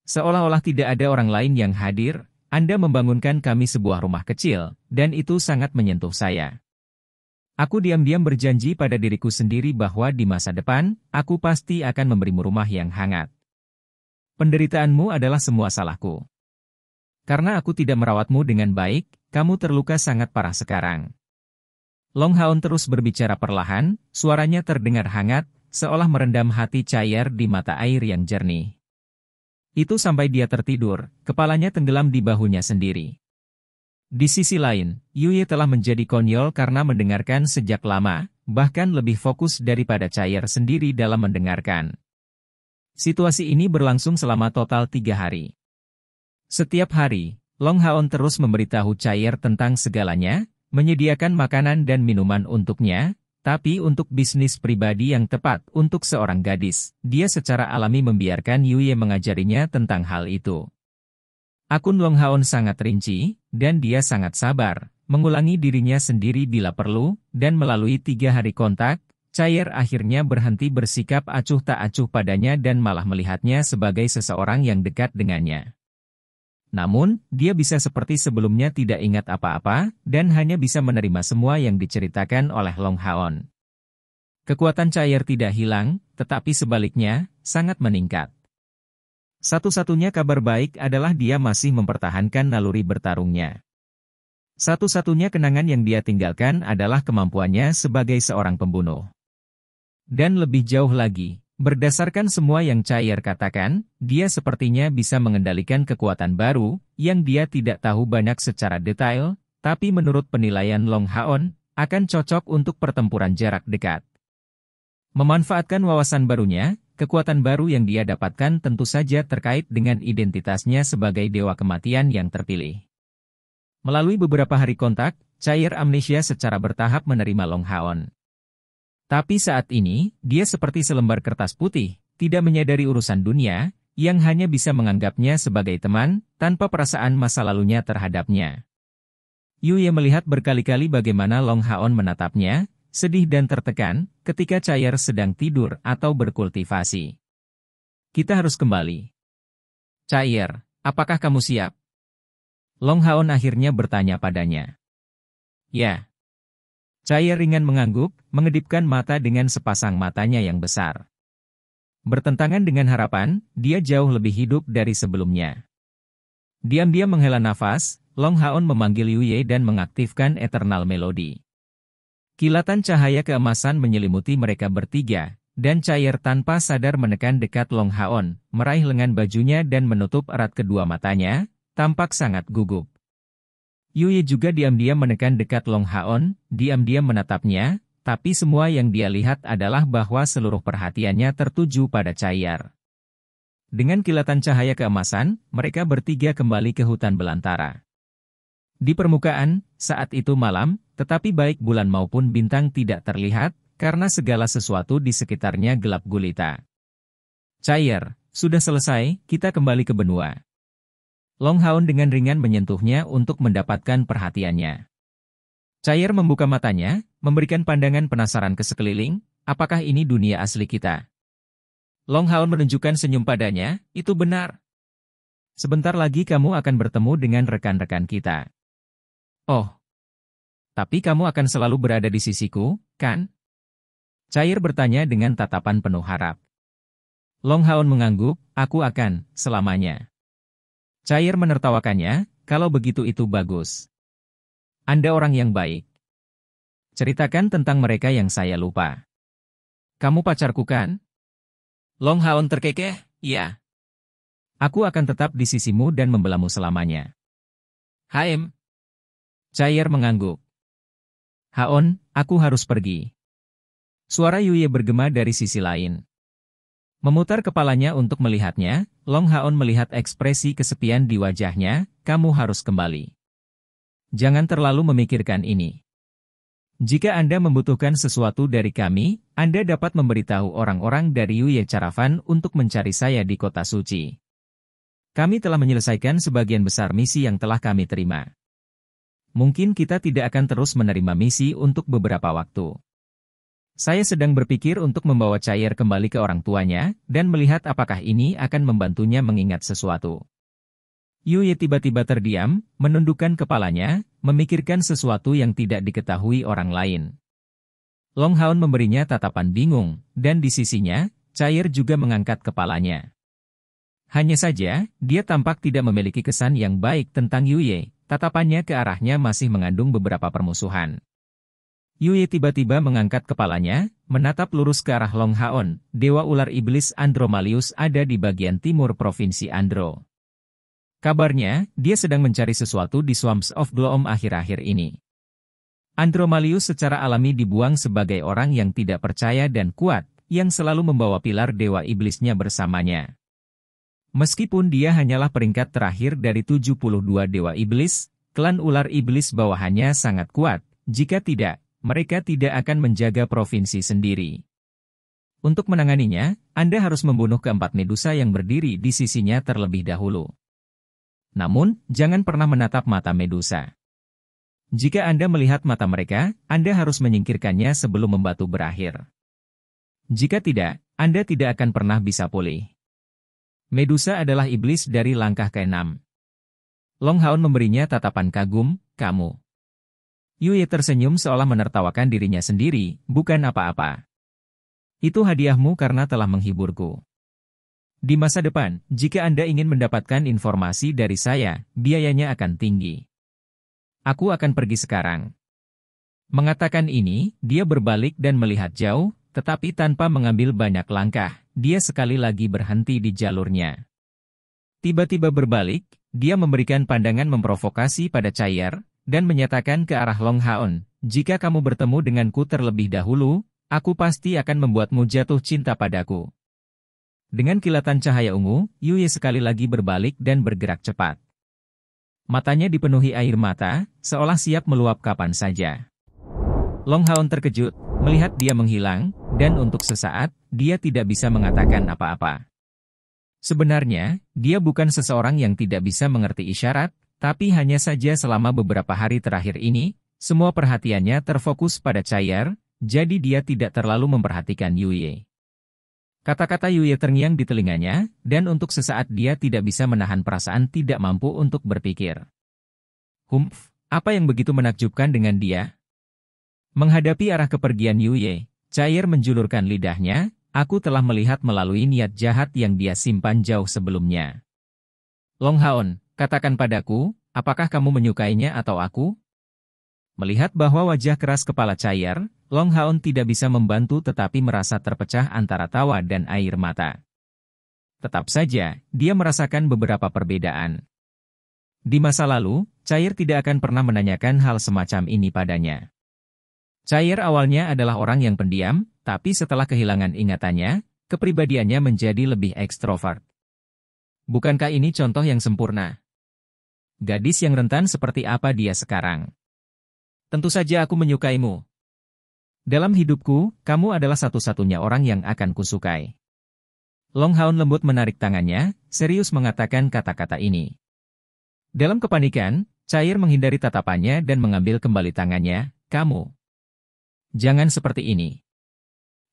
Seolah-olah tidak ada orang lain yang hadir, Anda membangunkan kami sebuah rumah kecil, dan itu sangat menyentuh saya. Aku diam-diam berjanji pada diriku sendiri bahwa di masa depan, aku pasti akan memberimu rumah yang hangat. Penderitaanmu adalah semua salahku. Karena aku tidak merawatmu dengan baik, kamu terluka sangat parah sekarang. Long Haon terus berbicara perlahan, suaranya terdengar hangat, seolah merendam hati Chair di mata air yang jernih. Itu sampai dia tertidur, kepalanya tenggelam di bahunya sendiri. Di sisi lain, Yue telah menjadi konyol karena mendengarkan sejak lama, bahkan lebih fokus daripada Chair sendiri dalam mendengarkan. Situasi ini berlangsung selama total 3 hari. Setiap hari, Long Haon terus memberitahu Chair tentang segalanya, menyediakan makanan dan minuman untuknya, tapi untuk bisnis pribadi yang tepat untuk seorang gadis, dia secara alami membiarkan Yue mengajarinya tentang hal itu. Akun Long Haon sangat rinci, dan dia sangat sabar, mengulangi dirinya sendiri bila perlu, dan melalui 3 hari kontak, Chair akhirnya berhenti bersikap acuh tak acuh padanya dan malah melihatnya sebagai seseorang yang dekat dengannya. Namun, dia bisa seperti sebelumnya tidak ingat apa-apa, dan hanya bisa menerima semua yang diceritakan oleh Long Haon. Kekuatan Chair tidak hilang, tetapi sebaliknya, sangat meningkat. Satu-satunya kabar baik adalah dia masih mempertahankan naluri bertarungnya. Satu-satunya kenangan yang dia tinggalkan adalah kemampuannya sebagai seorang pembunuh. Dan lebih jauh lagi, berdasarkan semua yang Chair katakan, dia sepertinya bisa mengendalikan kekuatan baru, yang dia tidak tahu banyak secara detail, tapi menurut penilaian Long Haon, akan cocok untuk pertempuran jarak dekat. Memanfaatkan wawasan barunya, kekuatan baru yang dia dapatkan tentu saja terkait dengan identitasnya sebagai dewa kematian yang terpilih. Melalui beberapa hari kontak, Chair amnesia secara bertahap menerima Long Haon. Tapi saat ini, dia seperti selembar kertas putih, tidak menyadari urusan dunia, yang hanya bisa menganggapnya sebagai teman, tanpa perasaan masa lalunya terhadapnya. Yuye melihat berkali-kali bagaimana Long Haon menatapnya, sedih dan tertekan, ketika Chair sedang tidur atau berkultivasi. Kita harus kembali. Chair, apakah kamu siap? Long Haon akhirnya bertanya padanya. Ya. Chair ringan mengangguk, mengedipkan mata dengan sepasang matanya yang besar. Bertentangan dengan harapan, dia jauh lebih hidup dari sebelumnya. Diam-diam menghela nafas, Long Haon memanggil Yuye dan mengaktifkan Eternal Melody. Kilatan cahaya keemasan menyelimuti mereka bertiga, dan Chair tanpa sadar menekan dekat Long Haon, meraih lengan bajunya dan menutup erat kedua matanya, tampak sangat gugup. Yuye juga diam-diam menekan dekat Long Haon, diam-diam menatapnya, tapi semua yang dia lihat adalah bahwa seluruh perhatiannya tertuju pada Chair. Dengan kilatan cahaya keemasan, mereka bertiga kembali ke hutan belantara. Di permukaan, saat itu malam, tetapi baik bulan maupun bintang tidak terlihat, karena segala sesuatu di sekitarnya gelap gulita. Chair, sudah selesai, kita kembali ke benua. Long Haon dengan ringan menyentuhnya untuk mendapatkan perhatiannya. Chair membuka matanya, memberikan pandangan penasaran ke sekeliling, apakah ini dunia asli kita? Long Haon menunjukkan senyum padanya, itu benar. Sebentar lagi kamu akan bertemu dengan rekan-rekan kita. Oh, tapi kamu akan selalu berada di sisiku, kan? Chair bertanya dengan tatapan penuh harap. Long Haon mengangguk, aku akan, selamanya. Chair menertawakannya, kalau begitu itu bagus. Anda orang yang baik. Ceritakan tentang mereka yang saya lupa. Kamu pacarku kan? Long Haon terkekeh, ya. Aku akan tetap di sisimu dan membelamu selamanya. Haim. Chair mengangguk. Haon, aku harus pergi. Suara Yuye bergema dari sisi lain. Memutar kepalanya untuk melihatnya, Long Haon melihat ekspresi kesepian di wajahnya, kamu harus kembali. Jangan terlalu memikirkan ini. Jika Anda membutuhkan sesuatu dari kami, Anda dapat memberitahu orang-orang dari Yuye Caravan untuk mencari saya di Kota Suci. Kami telah menyelesaikan sebagian besar misi yang telah kami terima. Mungkin kita tidak akan terus menerima misi untuk beberapa waktu. Saya sedang berpikir untuk membawa Chair kembali ke orang tuanya, dan melihat apakah ini akan membantunya mengingat sesuatu. Yuye tiba-tiba terdiam, menundukkan kepalanya, memikirkan sesuatu yang tidak diketahui orang lain. Long Haon memberinya tatapan bingung, dan di sisinya, Chair juga mengangkat kepalanya. Hanya saja, dia tampak tidak memiliki kesan yang baik tentang Yuye, tatapannya ke arahnya masih mengandung beberapa permusuhan. Yuye tiba-tiba mengangkat kepalanya, menatap lurus ke arah Long Haon, Dewa Ular Iblis Andromalius ada di bagian timur Provinsi Andro. Kabarnya, dia sedang mencari sesuatu di Swamps of Gloom akhir-akhir ini. Andromalius secara alami dibuang sebagai orang yang tidak percaya dan kuat, yang selalu membawa pilar Dewa Iblisnya bersamanya. Meskipun dia hanyalah peringkat terakhir dari 72 Dewa Iblis, klan Ular Iblis bawahannya sangat kuat, jika tidak, mereka tidak akan menjaga provinsi sendiri. Untuk menanganinya, Anda harus membunuh keempat Medusa yang berdiri di sisinya terlebih dahulu. Namun, jangan pernah menatap mata Medusa. Jika Anda melihat mata mereka, Anda harus menyingkirkannya sebelum membatu berakhir. Jika tidak, Anda tidak akan pernah bisa pulih. Medusa adalah iblis dari langkah ke-6. Long Haon memberinya tatapan kagum, kamu. Yuye tersenyum seolah menertawakan dirinya sendiri, bukan apa-apa. Itu hadiahmu karena telah menghiburku. Di masa depan, jika Anda ingin mendapatkan informasi dari saya, biayanya akan tinggi. Aku akan pergi sekarang. Mengatakan ini, dia berbalik dan melihat jauh, tetapi tanpa mengambil banyak langkah, dia sekali lagi berhenti di jalurnya. Tiba-tiba berbalik, dia memberikan pandangan memprovokasi pada Chair, dan menyatakan ke arah Long Haon, jika kamu bertemu denganku terlebih dahulu, aku pasti akan membuatmu jatuh cinta padaku. Dengan kilatan cahaya ungu, Yuye sekali lagi berbalik dan bergerak cepat. Matanya dipenuhi air mata, seolah siap meluap kapan saja. Long Haon terkejut, melihat dia menghilang, dan untuk sesaat, dia tidak bisa mengatakan apa-apa. Sebenarnya, dia bukan seseorang yang tidak bisa mengerti isyarat, tapi hanya saja selama beberapa hari terakhir ini, semua perhatiannya terfokus pada Chair, jadi dia tidak terlalu memperhatikan Yuye. Kata-kata Yuye terngiang di telinganya, dan untuk sesaat dia tidak bisa menahan perasaan tidak mampu untuk berpikir. Apa yang begitu menakjubkan dengan dia? Menghadapi arah kepergian Yuye, Chair menjulurkan lidahnya. Aku telah melihat melalui niat jahat yang dia simpan jauh sebelumnya. Long Haon, katakan padaku, apakah kamu menyukainya atau aku? Melihat bahwa wajah keras kepala Chair, Long Haon tidak bisa membantu tetapi merasa terpecah antara tawa dan air mata. Tetap saja, dia merasakan beberapa perbedaan. Di masa lalu, Chair tidak akan pernah menanyakan hal semacam ini padanya. Chair awalnya adalah orang yang pendiam, tapi setelah kehilangan ingatannya, kepribadiannya menjadi lebih ekstrovert. Bukankah ini contoh yang sempurna? Gadis yang rentan seperti apa dia sekarang? Tentu saja aku menyukaimu. Dalam hidupku, kamu adalah satu-satunya orang yang akan kusukai. Long Haon lembut menarik tangannya, serius mengatakan kata-kata ini. Dalam kepanikan, Chair menghindari tatapannya dan mengambil kembali tangannya, kamu. Jangan seperti ini.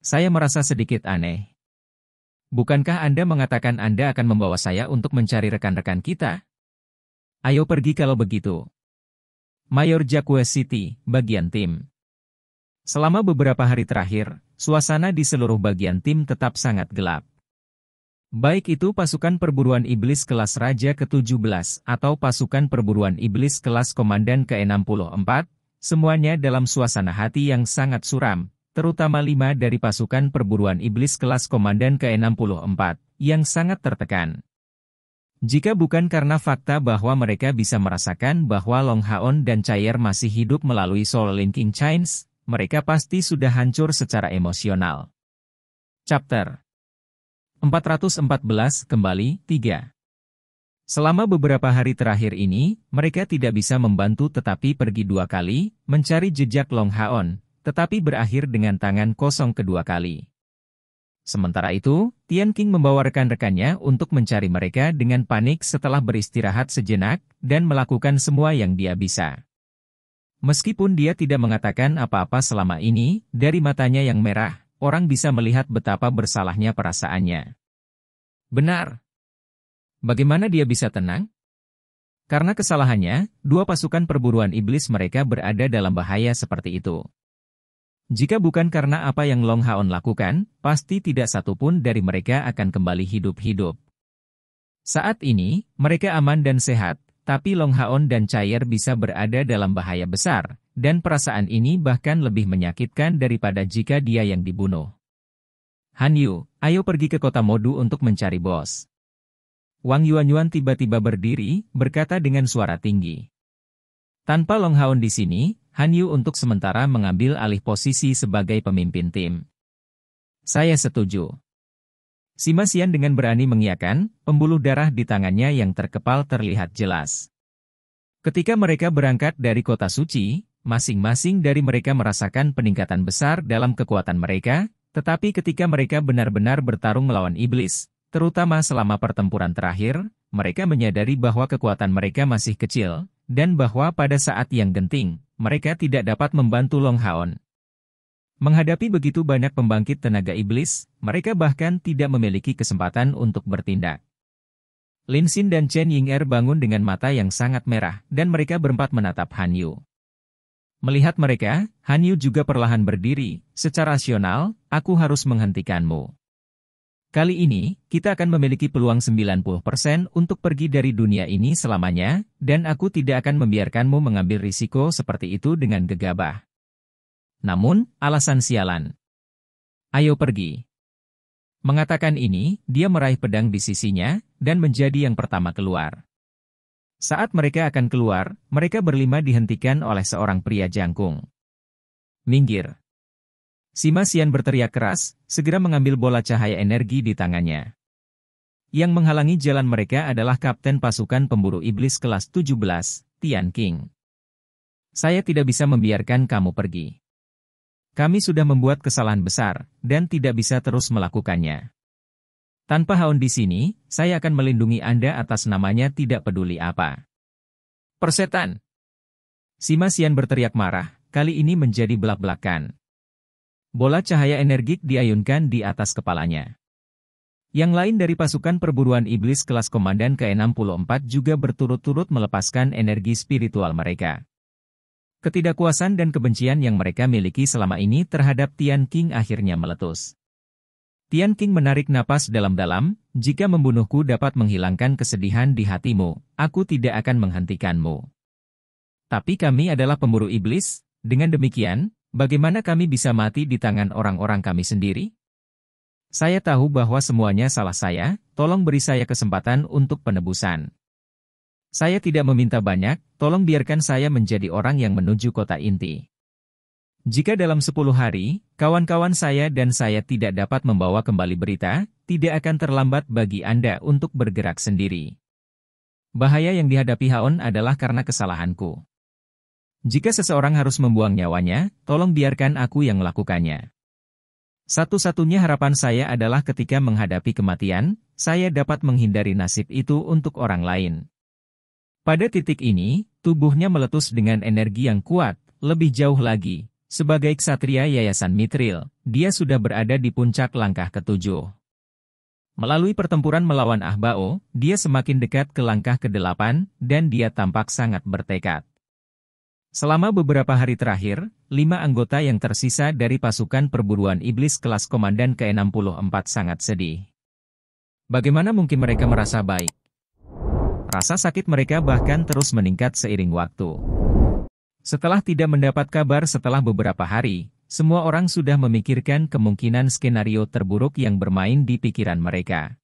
Saya merasa sedikit aneh. Bukankah Anda mengatakan Anda akan membawa saya untuk mencari rekan-rekan kita? Ayo pergi kalau begitu. Mayor Jacques City, bagian tim. Selama beberapa hari terakhir, suasana di seluruh bagian tim tetap sangat gelap. Baik itu pasukan perburuan iblis kelas Raja ke-17 atau pasukan perburuan iblis kelas Komandan ke-64, semuanya dalam suasana hati yang sangat suram, terutama 5 dari pasukan perburuan iblis kelas Komandan ke-64, yang sangat tertekan. Jika bukan karena fakta bahwa mereka bisa merasakan bahwa Long Haon dan Chair masih hidup melalui Soul Linking Chains, mereka pasti sudah hancur secara emosional. Chapter 414 kembali, 3. Selama beberapa hari terakhir ini, mereka tidak bisa membantu tetapi pergi 2 kali, mencari jejak Long Haon, tetapi berakhir dengan tangan kosong kedua kali. Sementara itu, Tian Qing membawa rekan-rekannya untuk mencari mereka dengan panik setelah beristirahat sejenak, dan melakukan semua yang dia bisa. Meskipun dia tidak mengatakan apa-apa selama ini, dari matanya yang merah, orang bisa melihat betapa bersalahnya perasaannya. Benar. Bagaimana dia bisa tenang? Karena kesalahannya, 2 pasukan perburuan iblis mereka berada dalam bahaya seperti itu. Jika bukan karena apa yang Long Haon lakukan, pasti tidak satupun dari mereka akan kembali hidup-hidup. Saat ini, mereka aman dan sehat, tapi Long Haon dan Chair bisa berada dalam bahaya besar, dan perasaan ini bahkan lebih menyakitkan daripada jika dia yang dibunuh. Han Yu, ayo pergi ke kota Modu untuk mencari bos. Wang Yuanyuan tiba-tiba berdiri, berkata dengan suara tinggi. Tanpa Long Haon di sini, Han Yu untuk sementara mengambil alih posisi sebagai pemimpin tim. Saya setuju. Sima Xian dengan berani mengiyakan, pembuluh darah di tangannya yang terkepal terlihat jelas. Ketika mereka berangkat dari kota suci, masing-masing dari mereka merasakan peningkatan besar dalam kekuatan mereka, tetapi ketika mereka benar-benar bertarung melawan iblis, terutama selama pertempuran terakhir, mereka menyadari bahwa kekuatan mereka masih kecil, dan bahwa pada saat yang genting, mereka tidak dapat membantu Long Haon. Menghadapi begitu banyak pembangkit tenaga iblis, mereka bahkan tidak memiliki kesempatan untuk bertindak. Lin Xin dan Chen Ying'er bangun dengan mata yang sangat merah, dan mereka berempat menatap Han Yu. Melihat mereka, Han Yu juga perlahan berdiri. Secara rasional, aku harus menghentikanmu. Kali ini, kita akan memiliki peluang 90% untuk pergi dari dunia ini selamanya, dan aku tidak akan membiarkanmu mengambil risiko seperti itu dengan gegabah. Namun, alasan sialan. Ayo pergi. Mengatakan ini, dia meraih pedang di sisinya, dan menjadi yang pertama keluar. Saat mereka akan keluar, mereka berlima dihentikan oleh seorang pria jangkung. Minggir. Sima Xian berteriak keras, segera mengambil bola cahaya energi di tangannya. Yang menghalangi jalan mereka adalah Kapten Pasukan Pemburu Iblis kelas 17, Tian Qing. Saya tidak bisa membiarkan kamu pergi. Kami sudah membuat kesalahan besar, dan tidak bisa terus melakukannya. Tanpa Haon di sini, saya akan melindungi Anda atas namanya tidak peduli apa. Persetan! Sima Xian berteriak marah, kali ini menjadi belak-belakan. Bola cahaya energik diayunkan di atas kepalanya. Yang lain dari pasukan perburuan iblis kelas komandan ke-64 juga berturut-turut melepaskan energi spiritual mereka. Ketidakpuasan dan kebencian yang mereka miliki selama ini terhadap Tian Qing akhirnya meletus. Tian Qing menarik napas dalam-dalam, jika membunuhku dapat menghilangkan kesedihan di hatimu, aku tidak akan menghentikanmu. Tapi kami adalah pemburu iblis, dengan demikian, bagaimana kami bisa mati di tangan orang-orang kami sendiri? Saya tahu bahwa semuanya salah saya, tolong beri saya kesempatan untuk penebusan. Saya tidak meminta banyak, tolong biarkan saya menjadi orang yang menuju kota inti. Jika dalam 10 hari, kawan-kawan saya dan saya tidak dapat membawa kembali berita, tidak akan terlambat bagi Anda untuk bergerak sendiri. Bahaya yang dihadapi Haon adalah karena kesalahanku. Jika seseorang harus membuang nyawanya, tolong biarkan aku yang melakukannya. Satu-satunya harapan saya adalah ketika menghadapi kematian, saya dapat menghindari nasib itu untuk orang lain. Pada titik ini, tubuhnya meletus dengan energi yang kuat, lebih jauh lagi. Sebagai ksatria Yayasan Mithril, dia sudah berada di puncak langkah ke-7. Melalui pertempuran melawan Ahbao, dia semakin dekat ke langkah ke-8, dan dia tampak sangat bertekad. Selama beberapa hari terakhir, 5 anggota yang tersisa dari pasukan perburuan iblis kelas komandan ke-64 sangat sedih. Bagaimana mungkin mereka merasa baik? Rasa sakit mereka bahkan terus meningkat seiring waktu. Setelah tidak mendapat kabar setelah beberapa hari, semua orang sudah memikirkan kemungkinan skenario terburuk yang bermain di pikiran mereka.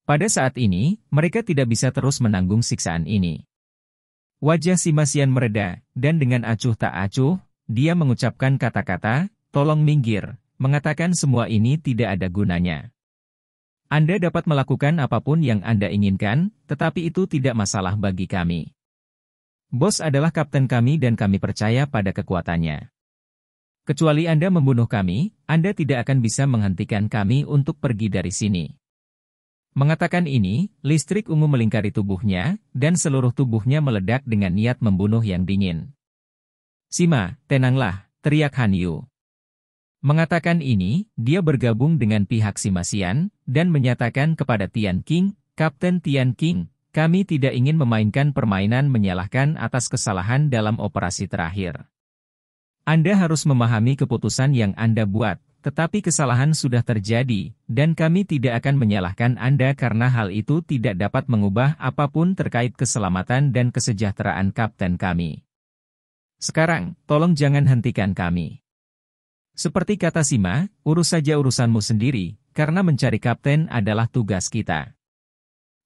Pada saat ini, mereka tidak bisa terus menanggung siksaan ini. Wajah Sima Xian mereda, dan dengan acuh tak acuh, dia mengucapkan kata-kata, tolong minggir, mengatakan semua ini tidak ada gunanya. Anda dapat melakukan apapun yang Anda inginkan, tetapi itu tidak masalah bagi kami. Bos adalah kapten kami dan kami percaya pada kekuatannya. Kecuali Anda membunuh kami, Anda tidak akan bisa menghentikan kami untuk pergi dari sini. Mengatakan ini, listrik ungu melingkari tubuhnya, dan seluruh tubuhnya meledak dengan niat membunuh yang dingin. Sima, tenanglah, teriak Han Yu. Mengatakan ini, dia bergabung dengan pihak Sima Xian, dan menyatakan kepada Tian Qing, Kapten Tian Qing, kami tidak ingin memainkan permainan menyalahkan atas kesalahan dalam operasi terakhir. Anda harus memahami keputusan yang Anda buat, tetapi kesalahan sudah terjadi, dan kami tidak akan menyalahkan Anda karena hal itu tidak dapat mengubah apapun terkait keselamatan dan kesejahteraan kapten kami. Sekarang, tolong jangan hentikan kami. Seperti kata Sima, urus saja urusanmu sendiri, karena mencari kapten adalah tugas kita.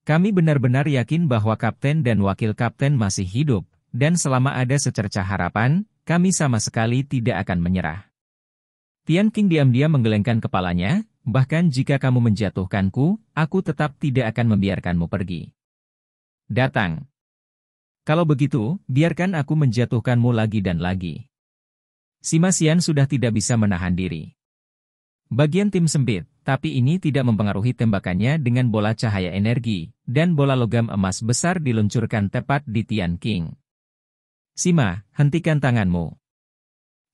Kami benar-benar yakin bahwa kapten dan wakil kapten masih hidup, dan selama ada secercah harapan, kami sama sekali tidak akan menyerah. Tian Qing diam-diam menggelengkan kepalanya, bahkan jika kamu menjatuhkanku, aku tetap tidak akan membiarkanmu pergi. Datang. Kalau begitu, biarkan aku menjatuhkanmu lagi dan lagi. Sima Xian sudah tidak bisa menahan diri. Bagian tim sempit, tapi ini tidak mempengaruhi tembakannya dengan bola cahaya energi, dan bola logam emas besar diluncurkan tepat di Tian Qing. Sima, hentikan tanganmu.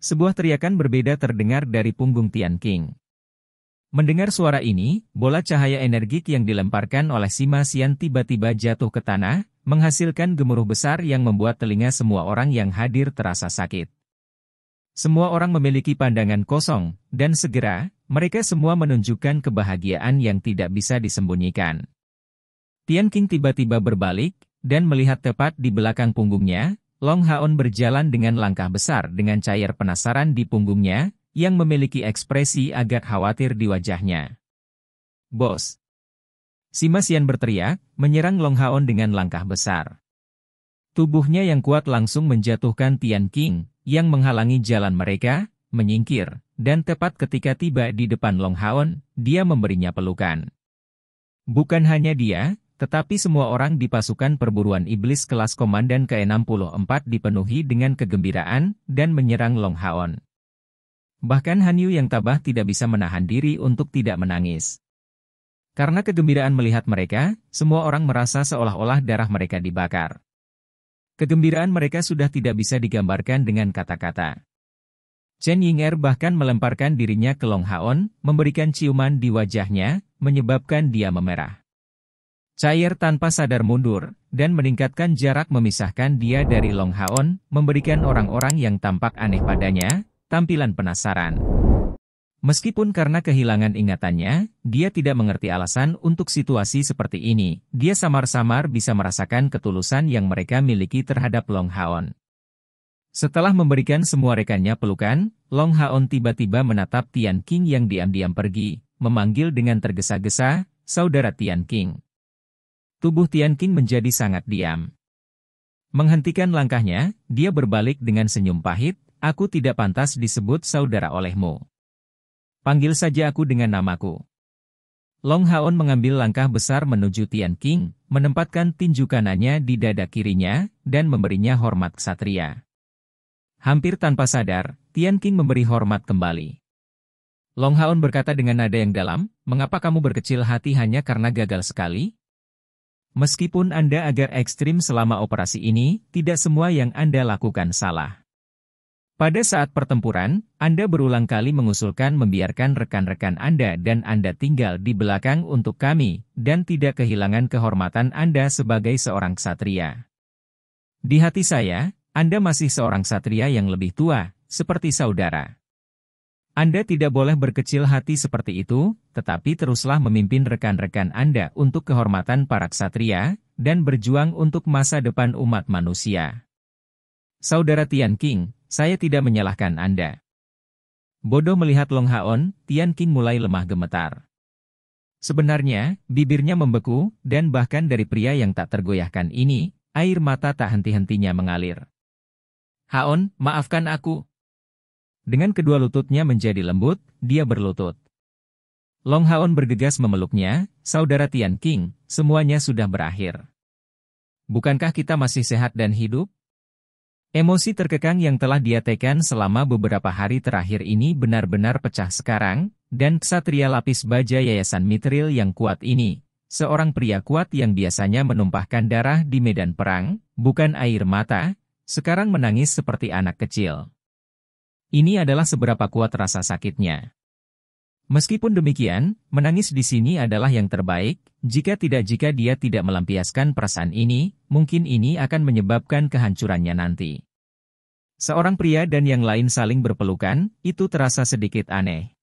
Sebuah teriakan berbeda terdengar dari punggung Tian Qing. Mendengar suara ini, bola cahaya energik yang dilemparkan oleh Sima Xian tiba-tiba jatuh ke tanah, menghasilkan gemuruh besar yang membuat telinga semua orang yang hadir terasa sakit. Semua orang memiliki pandangan kosong, dan segera, mereka semua menunjukkan kebahagiaan yang tidak bisa disembunyikan. Tian Qing tiba-tiba berbalik, dan melihat tepat di belakang punggungnya, Long Haon berjalan dengan langkah besar dengan cair penasaran di punggungnya, yang memiliki ekspresi agak khawatir di wajahnya. Bos! Sima Xian berteriak, menyerang Long Haon dengan langkah besar. Tubuhnya yang kuat langsung menjatuhkan Tian Qing, yang menghalangi jalan mereka, menyingkir, dan tepat ketika tiba di depan Long Haon, dia memberinya pelukan. Bukan hanya dia, tetapi semua orang di pasukan perburuan iblis kelas komandan ke-64 dipenuhi dengan kegembiraan, dan menyerang Long Haon. Bahkan Han Yu yang tabah tidak bisa menahan diri untuk tidak menangis. Karena kegembiraan melihat mereka, semua orang merasa seolah-olah darah mereka dibakar. Kegembiraan mereka sudah tidak bisa digambarkan dengan kata-kata. Chen Ying'er bahkan melemparkan dirinya ke Long Haon, memberikan ciuman di wajahnya, menyebabkan dia memerah. Chaier tanpa sadar mundur, dan meningkatkan jarak memisahkan dia dari Long Haon, memberikan orang-orang yang tampak aneh padanya, tampilan penasaran. Meskipun karena kehilangan ingatannya, dia tidak mengerti alasan untuk situasi seperti ini, dia samar-samar bisa merasakan ketulusan yang mereka miliki terhadap Long Haon. Setelah memberikan semua rekannya pelukan, Long Haon tiba-tiba menatap Tian Qing yang diam-diam pergi, memanggil dengan tergesa-gesa, "Saudara Tian Qing." Tubuh Tian Qing menjadi sangat diam. Menghentikan langkahnya, dia berbalik dengan senyum pahit, "Aku tidak pantas disebut saudara olehmu. Panggil saja aku dengan namaku." Long Haon mengambil langkah besar menuju Tian Qing, menempatkan tinju kanannya di dada kirinya, dan memberinya hormat ksatria. Hampir tanpa sadar, Tian Qing memberi hormat kembali. Long Haon berkata dengan nada yang dalam, "Mengapa kamu berkecil hati hanya karena gagal sekali? Meskipun Anda agak ekstrim selama operasi ini, tidak semua yang Anda lakukan salah. Pada saat pertempuran, Anda berulang kali mengusulkan membiarkan rekan-rekan Anda dan Anda tinggal di belakang untuk kami, dan tidak kehilangan kehormatan Anda sebagai seorang ksatria. Di hati saya, Anda masih seorang ksatria yang lebih tua, seperti saudara. Anda tidak boleh berkecil hati seperti itu, tetapi teruslah memimpin rekan-rekan Anda untuk kehormatan para ksatria, dan berjuang untuk masa depan umat manusia. Saudara Tian Qing, saya tidak menyalahkan Anda." Bodoh melihat Long Haon, Tian Qing mulai lemah gemetar. Sebenarnya, bibirnya membeku, dan bahkan dari pria yang tak tergoyahkan ini, air mata tak henti-hentinya mengalir. "Haon, maafkan aku." Dengan kedua lututnya menjadi lembut, dia berlutut. Long Haon bergegas memeluknya, "Saudara Tian Qing, semuanya sudah berakhir. Bukankah kita masih sehat dan hidup?" Emosi terkekang yang telah dia tekan selama beberapa hari terakhir ini benar-benar pecah sekarang, dan ksatria lapis baja Yayasan Mithril yang kuat ini, seorang pria kuat yang biasanya menumpahkan darah di medan perang, bukan air mata, sekarang menangis seperti anak kecil. Ini adalah seberapa kuat rasa sakitnya. Meskipun demikian, menangis di sini adalah yang terbaik, jika dia tidak melampiaskan perasaan ini, mungkin ini akan menyebabkan kehancurannya nanti. Seorang pria dan yang lain saling berpelukan, itu terasa sedikit aneh.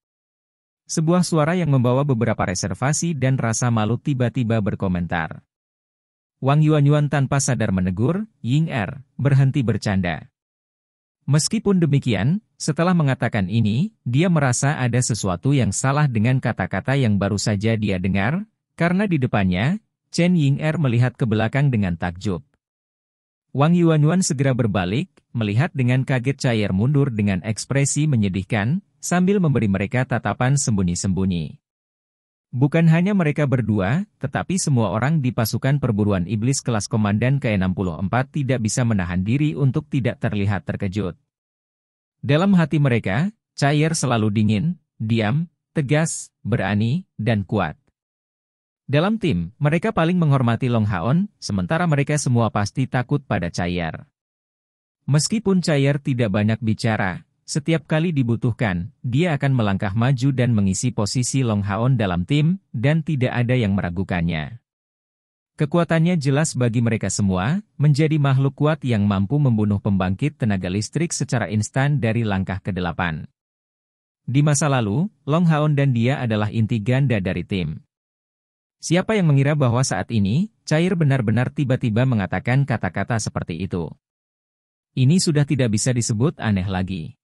Sebuah suara yang membawa beberapa reservasi dan rasa malu tiba-tiba berkomentar. Wang Yuanyuan tanpa sadar menegur, "Ying'er, berhenti bercanda." Meskipun demikian, setelah mengatakan ini, dia merasa ada sesuatu yang salah dengan kata-kata yang baru saja dia dengar, karena di depannya, Chen Ying'er melihat ke belakang dengan takjub. Wang Yuanyuan segera berbalik, melihat dengan kaget Chaier mundur dengan ekspresi menyedihkan, sambil memberi mereka tatapan sembunyi-sembunyi. Bukan hanya mereka berdua, tetapi semua orang di pasukan perburuan iblis kelas komandan ke-64 tidak bisa menahan diri untuk tidak terlihat terkejut. Dalam hati mereka, Chaier selalu dingin, diam, tegas, berani, dan kuat. Dalam tim, mereka paling menghormati Long Haon, sementara mereka semua pasti takut pada Chaier. Meskipun Chaier tidak banyak bicara, setiap kali dibutuhkan, dia akan melangkah maju dan mengisi posisi Long Haon dalam tim, dan tidak ada yang meragukannya. Kekuatannya jelas bagi mereka semua, menjadi makhluk kuat yang mampu membunuh pembangkit tenaga listrik secara instan dari langkah ke-8. Di masa lalu, Long Haon dan dia adalah inti ganda dari tim. Siapa yang mengira bahwa saat ini, Chaier benar-benar tiba-tiba mengatakan kata-kata seperti itu? Ini sudah tidak bisa disebut aneh lagi.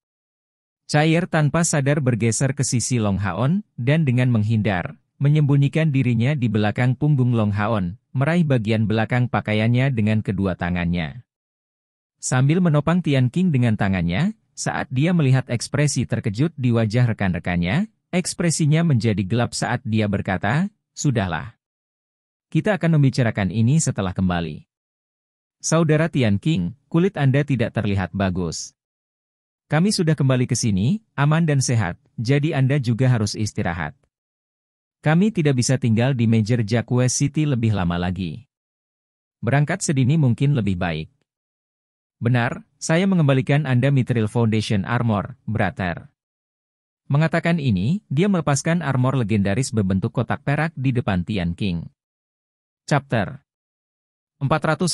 Chaier tanpa sadar bergeser ke sisi Long Haon, dan dengan menghindar, menyembunyikan dirinya di belakang punggung Long Haon, meraih bagian belakang pakaiannya dengan kedua tangannya. Sambil menopang Tian Qing dengan tangannya, saat dia melihat ekspresi terkejut di wajah rekan-rekannya, ekspresinya menjadi gelap saat dia berkata, "Sudahlah. Kita akan membicarakan ini setelah kembali. Saudara Tian Qing, kulit Anda tidak terlihat bagus. Kami sudah kembali ke sini, aman dan sehat, jadi Anda juga harus istirahat." Kami tidak bisa tinggal di Major Jacques City lebih lama lagi. Berangkat sedini mungkin lebih baik. Benar, saya mengembalikan Anda Mithril Foundation Armor, Brother. Mengatakan ini, dia melepaskan armor legendaris berbentuk kotak perak di depan Tian King. Chapter 415,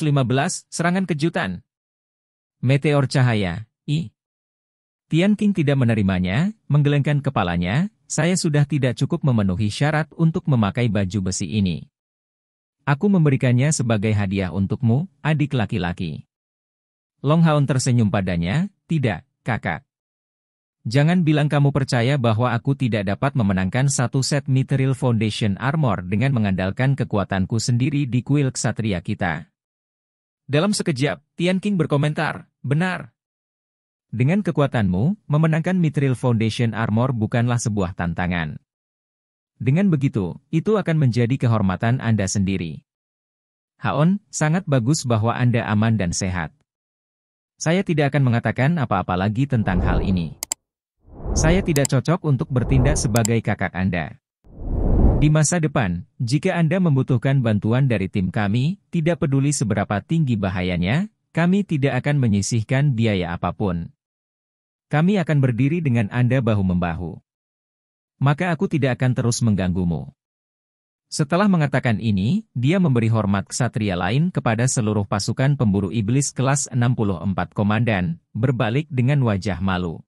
Serangan Kejutan. Meteor Cahaya, I. Tian King tidak menerimanya, menggelengkan kepalanya. Saya sudah tidak cukup memenuhi syarat untuk memakai baju besi ini. Aku memberikannya sebagai hadiah untukmu, adik laki-laki. Long Haon tersenyum padanya, tidak, kakak. Jangan bilang kamu percaya bahwa aku tidak dapat memenangkan satu set Mithril Foundation Armor dengan mengandalkan kekuatanku sendiri di kuil ksatria kita. Dalam sekejap, Tian King berkomentar, benar. Dengan kekuatanmu, memenangkan Mithril Foundation Armor bukanlah sebuah tantangan. Dengan begitu, itu akan menjadi kehormatan Anda sendiri. Haon, sangat bagus bahwa Anda aman dan sehat. Saya tidak akan mengatakan apa-apa lagi tentang hal ini. Saya tidak cocok untuk bertindak sebagai kakak Anda. Di masa depan, jika Anda membutuhkan bantuan dari tim kami, tidak peduli seberapa tinggi bahayanya, kami tidak akan menyisihkan biaya apapun. Kami akan berdiri dengan Anda bahu-membahu. Maka aku tidak akan terus mengganggumu. Setelah mengatakan ini, dia memberi hormat ksatria lain kepada seluruh pasukan pemburu iblis kelas 64 komandan, berbalik dengan wajah malu.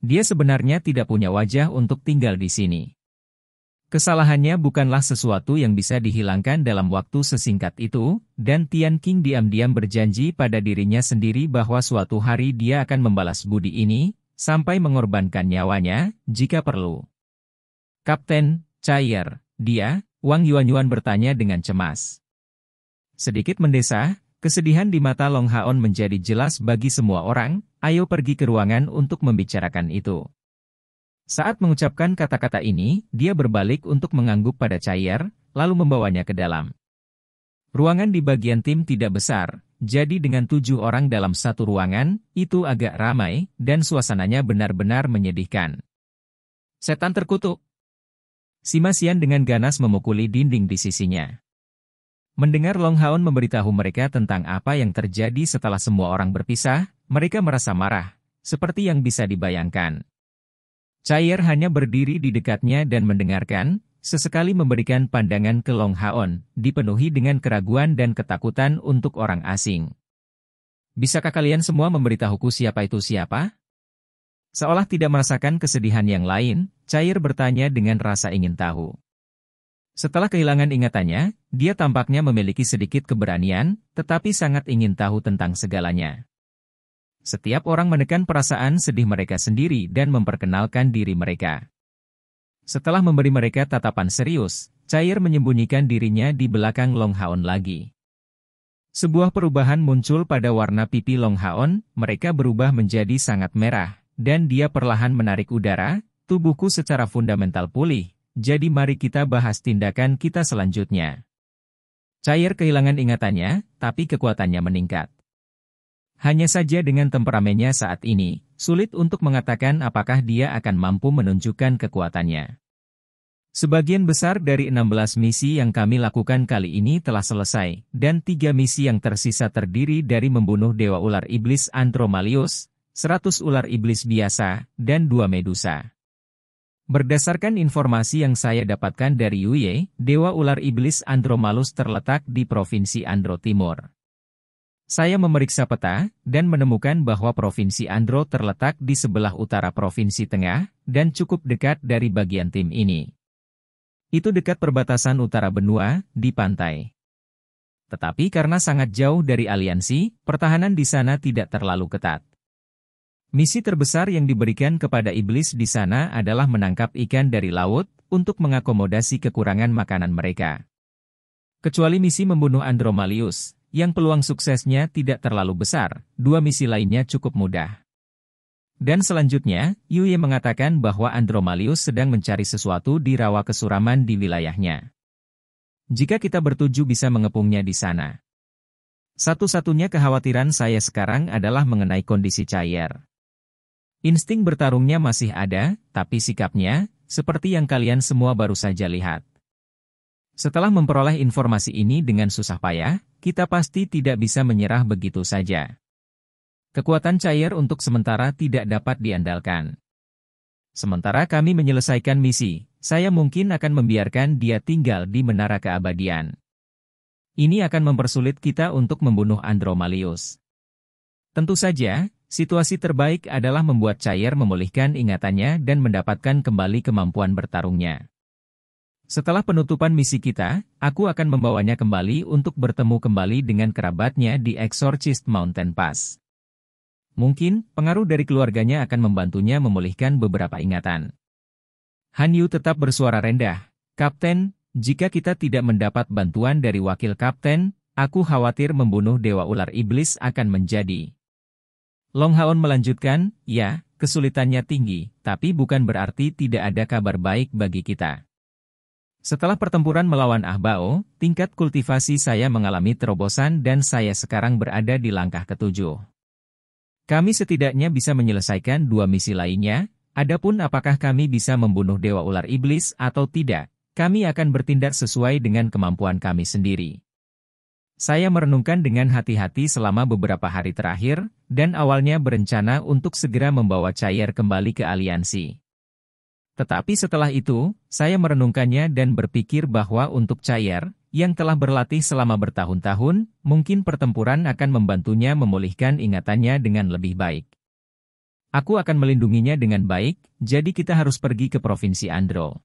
Dia sebenarnya tidak punya wajah untuk tinggal di sini. Kesalahannya bukanlah sesuatu yang bisa dihilangkan dalam waktu sesingkat itu, dan Tian King diam-diam berjanji pada dirinya sendiri bahwa suatu hari dia akan membalas budi ini, sampai mengorbankan nyawanya, jika perlu. Kapten, Cair, dia, Wang Yuanyuan bertanya dengan cemas. Sedikit mendesah, kesedihan di mata Long Haon menjadi jelas bagi semua orang, ayo pergi ke ruangan untuk membicarakan itu. Saat mengucapkan kata-kata ini, dia berbalik untuk mengangguk pada Cair, lalu membawanya ke dalam. Ruangan di bagian tim tidak besar, jadi dengan 7 orang dalam satu ruangan, itu agak ramai, dan suasananya benar-benar menyedihkan. Setan terkutuk. Sima Xian dengan ganas memukuli dinding di sisinya. Mendengar Long Haon memberitahu mereka tentang apa yang terjadi setelah semua orang berpisah, mereka merasa marah, seperti yang bisa dibayangkan. Cair hanya berdiri di dekatnya dan mendengarkan, sesekali memberikan pandangan ke Long Haon, dipenuhi dengan keraguan dan ketakutan untuk orang asing. Bisakah kalian semua memberitahuku siapa itu siapa? Seolah tidak merasakan kesedihan yang lain, Cair bertanya dengan rasa ingin tahu. Setelah kehilangan ingatannya, dia tampaknya memiliki sedikit keberanian, tetapi sangat ingin tahu tentang segalanya. Setiap orang menekan perasaan sedih mereka sendiri dan memperkenalkan diri mereka. Setelah memberi mereka tatapan serius, Cair menyembunyikan dirinya di belakang Long Haon lagi. Sebuah perubahan muncul pada warna pipi Long Haon, mereka berubah menjadi sangat merah, dan dia perlahan menarik udara, tubuhku secara fundamental pulih, jadi mari kita bahas tindakan kita selanjutnya. Cair kehilangan ingatannya, tapi kekuatannya meningkat. Hanya saja dengan temperamennya saat ini, sulit untuk mengatakan apakah dia akan mampu menunjukkan kekuatannya. Sebagian besar dari 16 misi yang kami lakukan kali ini telah selesai, dan 3 misi yang tersisa terdiri dari membunuh Dewa Ular Iblis Andromalius, 100 ular iblis biasa, dan 2 medusa. Berdasarkan informasi yang saya dapatkan dari Yuye, Dewa Ular Iblis Andromalus terletak di Provinsi Andro Timur. Saya memeriksa peta, dan menemukan bahwa Provinsi Andro terletak di sebelah utara Provinsi Tengah, dan cukup dekat dari bagian tim ini. Itu dekat perbatasan utara benua, di pantai. Tetapi karena sangat jauh dari aliansi, pertahanan di sana tidak terlalu ketat. Misi terbesar yang diberikan kepada iblis di sana adalah menangkap ikan dari laut, untuk mengakomodasi kekurangan makanan mereka. Kecuali misi membunuh Andromalius, yang peluang suksesnya tidak terlalu besar, 2 misi lainnya cukup mudah. Dan selanjutnya, Yuye mengatakan bahwa Andromalius sedang mencari sesuatu di rawa kesuraman di wilayahnya. Jika kita bertuju bisa mengepungnya di sana. Satu-satunya kekhawatiran saya sekarang adalah mengenai kondisi Cair. Insting bertarungnya masih ada, tapi sikapnya, seperti yang kalian semua baru saja lihat. Setelah memperoleh informasi ini dengan susah payah, kita pasti tidak bisa menyerah begitu saja. Kekuatan cair untuk sementara tidak dapat diandalkan. Sementara kami menyelesaikan misi, saya mungkin akan membiarkan dia tinggal di menara keabadian. Ini akan mempersulit kita untuk membunuh Andromalius. Tentu saja, situasi terbaik adalah membuat cair memulihkan ingatannya dan mendapatkan kembali kemampuan bertarungnya. Setelah penutupan misi kita, aku akan membawanya kembali untuk bertemu kembali dengan kerabatnya di Exorcist Mountain Pass. Mungkin, pengaruh dari keluarganya akan membantunya memulihkan beberapa ingatan. Han Yu tetap bersuara rendah. Kapten, jika kita tidak mendapat bantuan dari wakil kapten, aku khawatir membunuh Dewa Ular Iblis akan menjadi. Long Haon melanjutkan, ya, kesulitannya tinggi, tapi bukan berarti tidak ada kabar baik bagi kita. Setelah pertempuran melawan Ah Bao, tingkat kultivasi saya mengalami terobosan dan saya sekarang berada di langkah ke-7. Kami setidaknya bisa menyelesaikan 2 misi lainnya, adapun apakah kami bisa membunuh Dewa Ular Iblis atau tidak, kami akan bertindak sesuai dengan kemampuan kami sendiri. Saya merenungkan dengan hati-hati selama beberapa hari terakhir, dan awalnya berencana untuk segera membawa Cair kembali ke aliansi. Tetapi setelah itu, saya merenungkannya dan berpikir bahwa untuk Cair, yang telah berlatih selama bertahun-tahun, mungkin pertempuran akan membantunya memulihkan ingatannya dengan lebih baik. Aku akan melindunginya dengan baik, jadi kita harus pergi ke Provinsi Andro.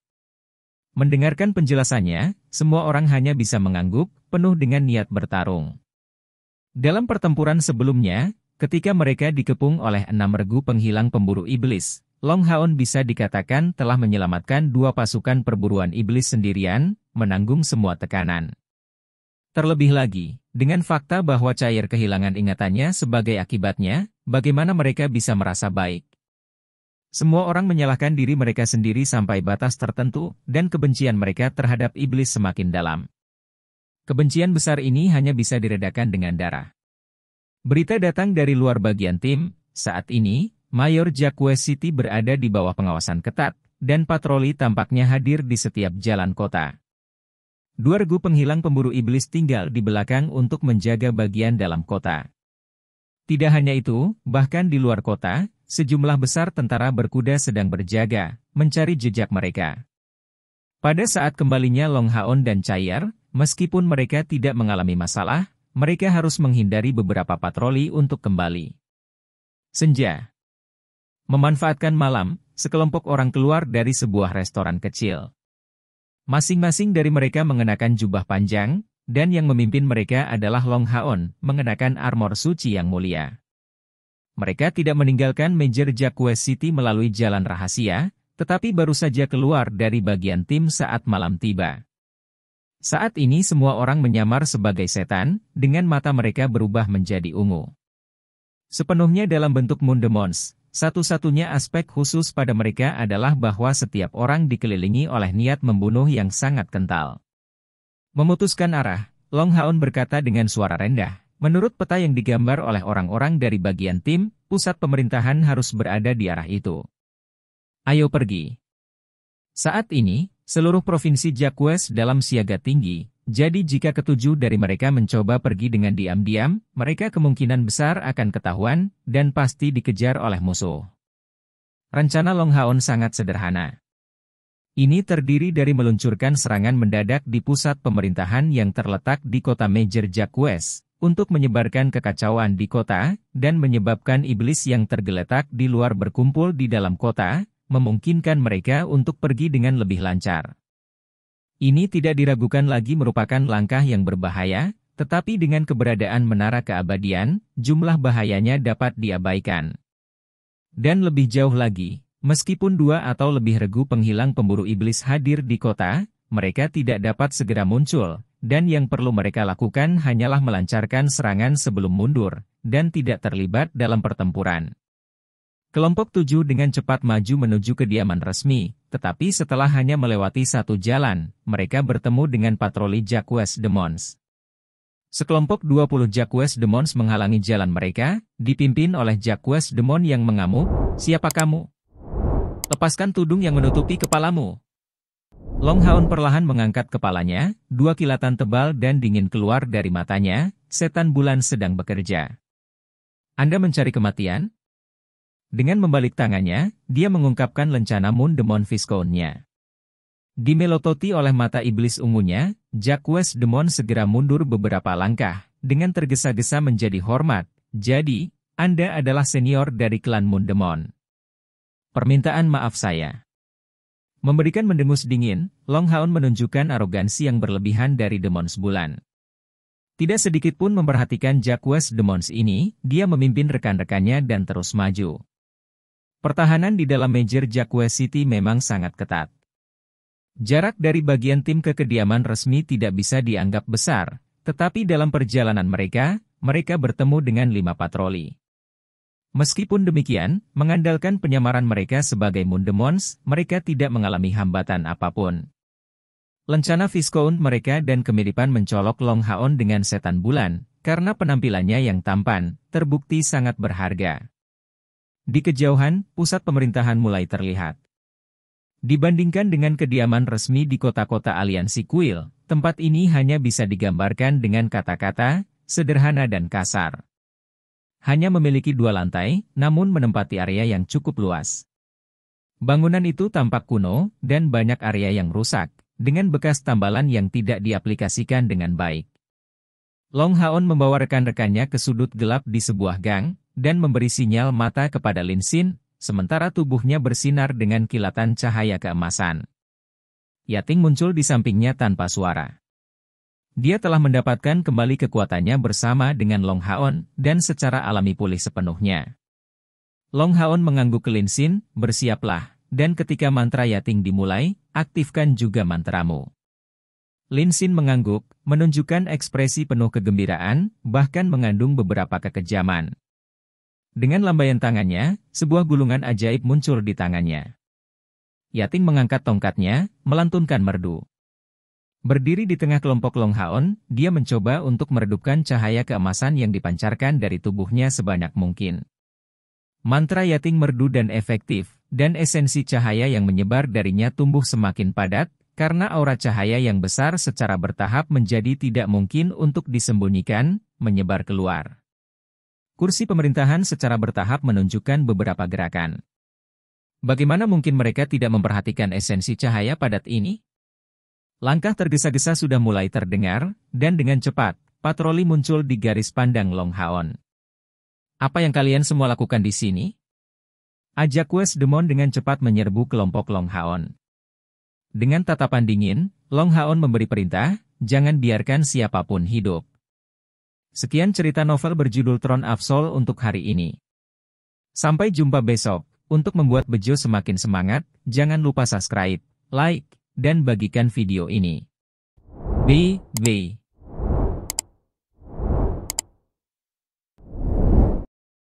Mendengarkan penjelasannya, semua orang hanya bisa mengangguk, penuh dengan niat bertarung. Dalam pertempuran sebelumnya, ketika mereka dikepung oleh 6 regu penghilang pemburu iblis, Long Haon bisa dikatakan telah menyelamatkan 2 pasukan perburuan iblis sendirian, menanggung semua tekanan. Terlebih lagi, dengan fakta bahwa Cair kehilangan ingatannya sebagai akibatnya, bagaimana mereka bisa merasa baik? Semua orang menyalahkan diri mereka sendiri sampai batas tertentu, dan kebencian mereka terhadap iblis semakin dalam. Kebencian besar ini hanya bisa diredakan dengan darah. Berita datang dari luar bagian tim, saat ini, Mayor Jacques City berada di bawah pengawasan ketat, dan patroli tampaknya hadir di setiap jalan kota. 2 regu penghilang pemburu iblis tinggal di belakang untuk menjaga bagian dalam kota. Tidak hanya itu, bahkan di luar kota, sejumlah besar tentara berkuda sedang berjaga, mencari jejak mereka. Pada saat kembalinya Long Haon dan Cair, meskipun mereka tidak mengalami masalah, mereka harus menghindari beberapa patroli untuk kembali. Senja. Memanfaatkan malam, sekelompok orang keluar dari sebuah restoran kecil. Masing-masing dari mereka mengenakan jubah panjang, dan yang memimpin mereka adalah Long Haon, mengenakan armor suci yang mulia. Mereka tidak meninggalkan Major Jacques City melalui jalan rahasia, tetapi baru saja keluar dari bagian tim saat malam tiba. Saat ini semua orang menyamar sebagai setan, dengan mata mereka berubah menjadi ungu. Sepenuhnya dalam bentuk Moon Demons. Satu-satunya aspek khusus pada mereka adalah bahwa setiap orang dikelilingi oleh niat membunuh yang sangat kental. Memutuskan arah, Long Haon berkata dengan suara rendah, menurut peta yang digambar oleh orang-orang dari bagian tim, pusat pemerintahan harus berada di arah itu. Ayo pergi. Saat ini, seluruh provinsi Jacques dalam siaga tinggi, jadi jika ke-7 dari mereka mencoba pergi dengan diam-diam, mereka kemungkinan besar akan ketahuan, dan pasti dikejar oleh musuh. Rencana Long Haon sangat sederhana. Ini terdiri dari meluncurkan serangan mendadak di pusat pemerintahan yang terletak di kota Major Jacques, untuk menyebarkan kekacauan di kota, dan menyebabkan iblis yang tergeletak di luar berkumpul di dalam kota, memungkinkan mereka untuk pergi dengan lebih lancar. Ini tidak diragukan lagi merupakan langkah yang berbahaya, tetapi dengan keberadaan menara keabadian, jumlah bahayanya dapat diabaikan. Dan lebih jauh lagi, meskipun 2 atau lebih regu penghilang pemburu iblis hadir di kota, mereka tidak dapat segera muncul, dan yang perlu mereka lakukan hanyalah melancarkan serangan sebelum mundur, dan tidak terlibat dalam pertempuran. Kelompok 7 dengan cepat maju menuju kediaman resmi, tetapi setelah hanya melewati 1 jalan, mereka bertemu dengan patroli Jacques Demons. Sekelompok 20 Jacques Demons menghalangi jalan mereka, dipimpin oleh Jacques Demon yang mengamuk, "Siapa kamu?" Lepaskan tudung yang menutupi kepalamu. Long Haon perlahan mengangkat kepalanya, 2 kilatan tebal dan dingin keluar dari matanya, setan bulan sedang bekerja. Anda mencari kematian? Dengan membalik tangannya, dia mengungkapkan lencana Moon Demon Viscount-nya. Dimelototi oleh mata iblis ungunya, Jacques Demon segera mundur beberapa langkah, dengan tergesa-gesa menjadi hormat. Jadi, Anda adalah senior dari klan Moon Demon. Permintaan maaf saya. Memberikan mendengus dingin, Long Haon menunjukkan arogansi yang berlebihan dari Demons Bulan. Tidak sedikit pun memperhatikan Jacques Demons ini, dia memimpin rekan-rekannya dan terus maju. Pertahanan di dalam Major Jacques City memang sangat ketat. Jarak dari bagian tim ke kediaman resmi tidak bisa dianggap besar, tetapi dalam perjalanan mereka bertemu dengan 5 patroli. Meskipun demikian, mengandalkan penyamaran mereka sebagai Moon Demons, mereka tidak mengalami hambatan apapun. Lencana Viscount mereka dan kemiripan mencolok Long Haon dengan setan bulan, karena penampilannya yang tampan, terbukti sangat berharga. Di kejauhan, pusat pemerintahan mulai terlihat. Dibandingkan dengan kediaman resmi di kota-kota aliansi kuil, tempat ini hanya bisa digambarkan dengan kata-kata, sederhana dan kasar. Hanya memiliki 2 lantai, namun menempati area yang cukup luas. Bangunan itu tampak kuno, dan banyak area yang rusak, dengan bekas tambalan yang tidak diaplikasikan dengan baik. Long Haon membawa rekan-rekannya ke sudut gelap di sebuah gang, dan memberi sinyal mata kepada Lin Xin, sementara tubuhnya bersinar dengan kilatan cahaya keemasan. Yating muncul di sampingnya tanpa suara. Dia telah mendapatkan kembali kekuatannya bersama dengan Long Haon, dan secara alami pulih sepenuhnya. Long Haon mengangguk ke Lin Xin, bersiaplah, dan ketika mantra Yating dimulai, aktifkan juga mantramu. Lin Xin mengangguk, menunjukkan ekspresi penuh kegembiraan, bahkan mengandung beberapa kekejaman. Dengan lambaian tangannya, sebuah gulungan ajaib muncul di tangannya. Yating mengangkat tongkatnya, melantunkan merdu. Berdiri di tengah kelompok Long Haon, dia mencoba untuk meredupkan cahaya keemasan yang dipancarkan dari tubuhnya sebanyak mungkin. Mantra Yating merdu dan efektif, dan esensi cahaya yang menyebar darinya tumbuh semakin padat, karena aura cahaya yang besar secara bertahap menjadi tidak mungkin untuk disembunyikan, menyebar keluar. Kursi pemerintahan secara bertahap menunjukkan beberapa gerakan. Bagaimana mungkin mereka tidak memperhatikan esensi cahaya padat ini? Langkah tergesa-gesa sudah mulai terdengar, dan dengan cepat, patroli muncul di garis pandang Long Haon. Apa yang kalian semua lakukan di sini? Jacques Demon dengan cepat menyerbu kelompok Long Haon. Dengan tatapan dingin, Long Haon memberi perintah, jangan biarkan siapapun hidup. Sekian cerita novel berjudul Throne of Soul untuk hari ini. Sampai jumpa besok. Untuk membuat Bejo semakin semangat, jangan lupa subscribe, like, dan bagikan video ini. Bye.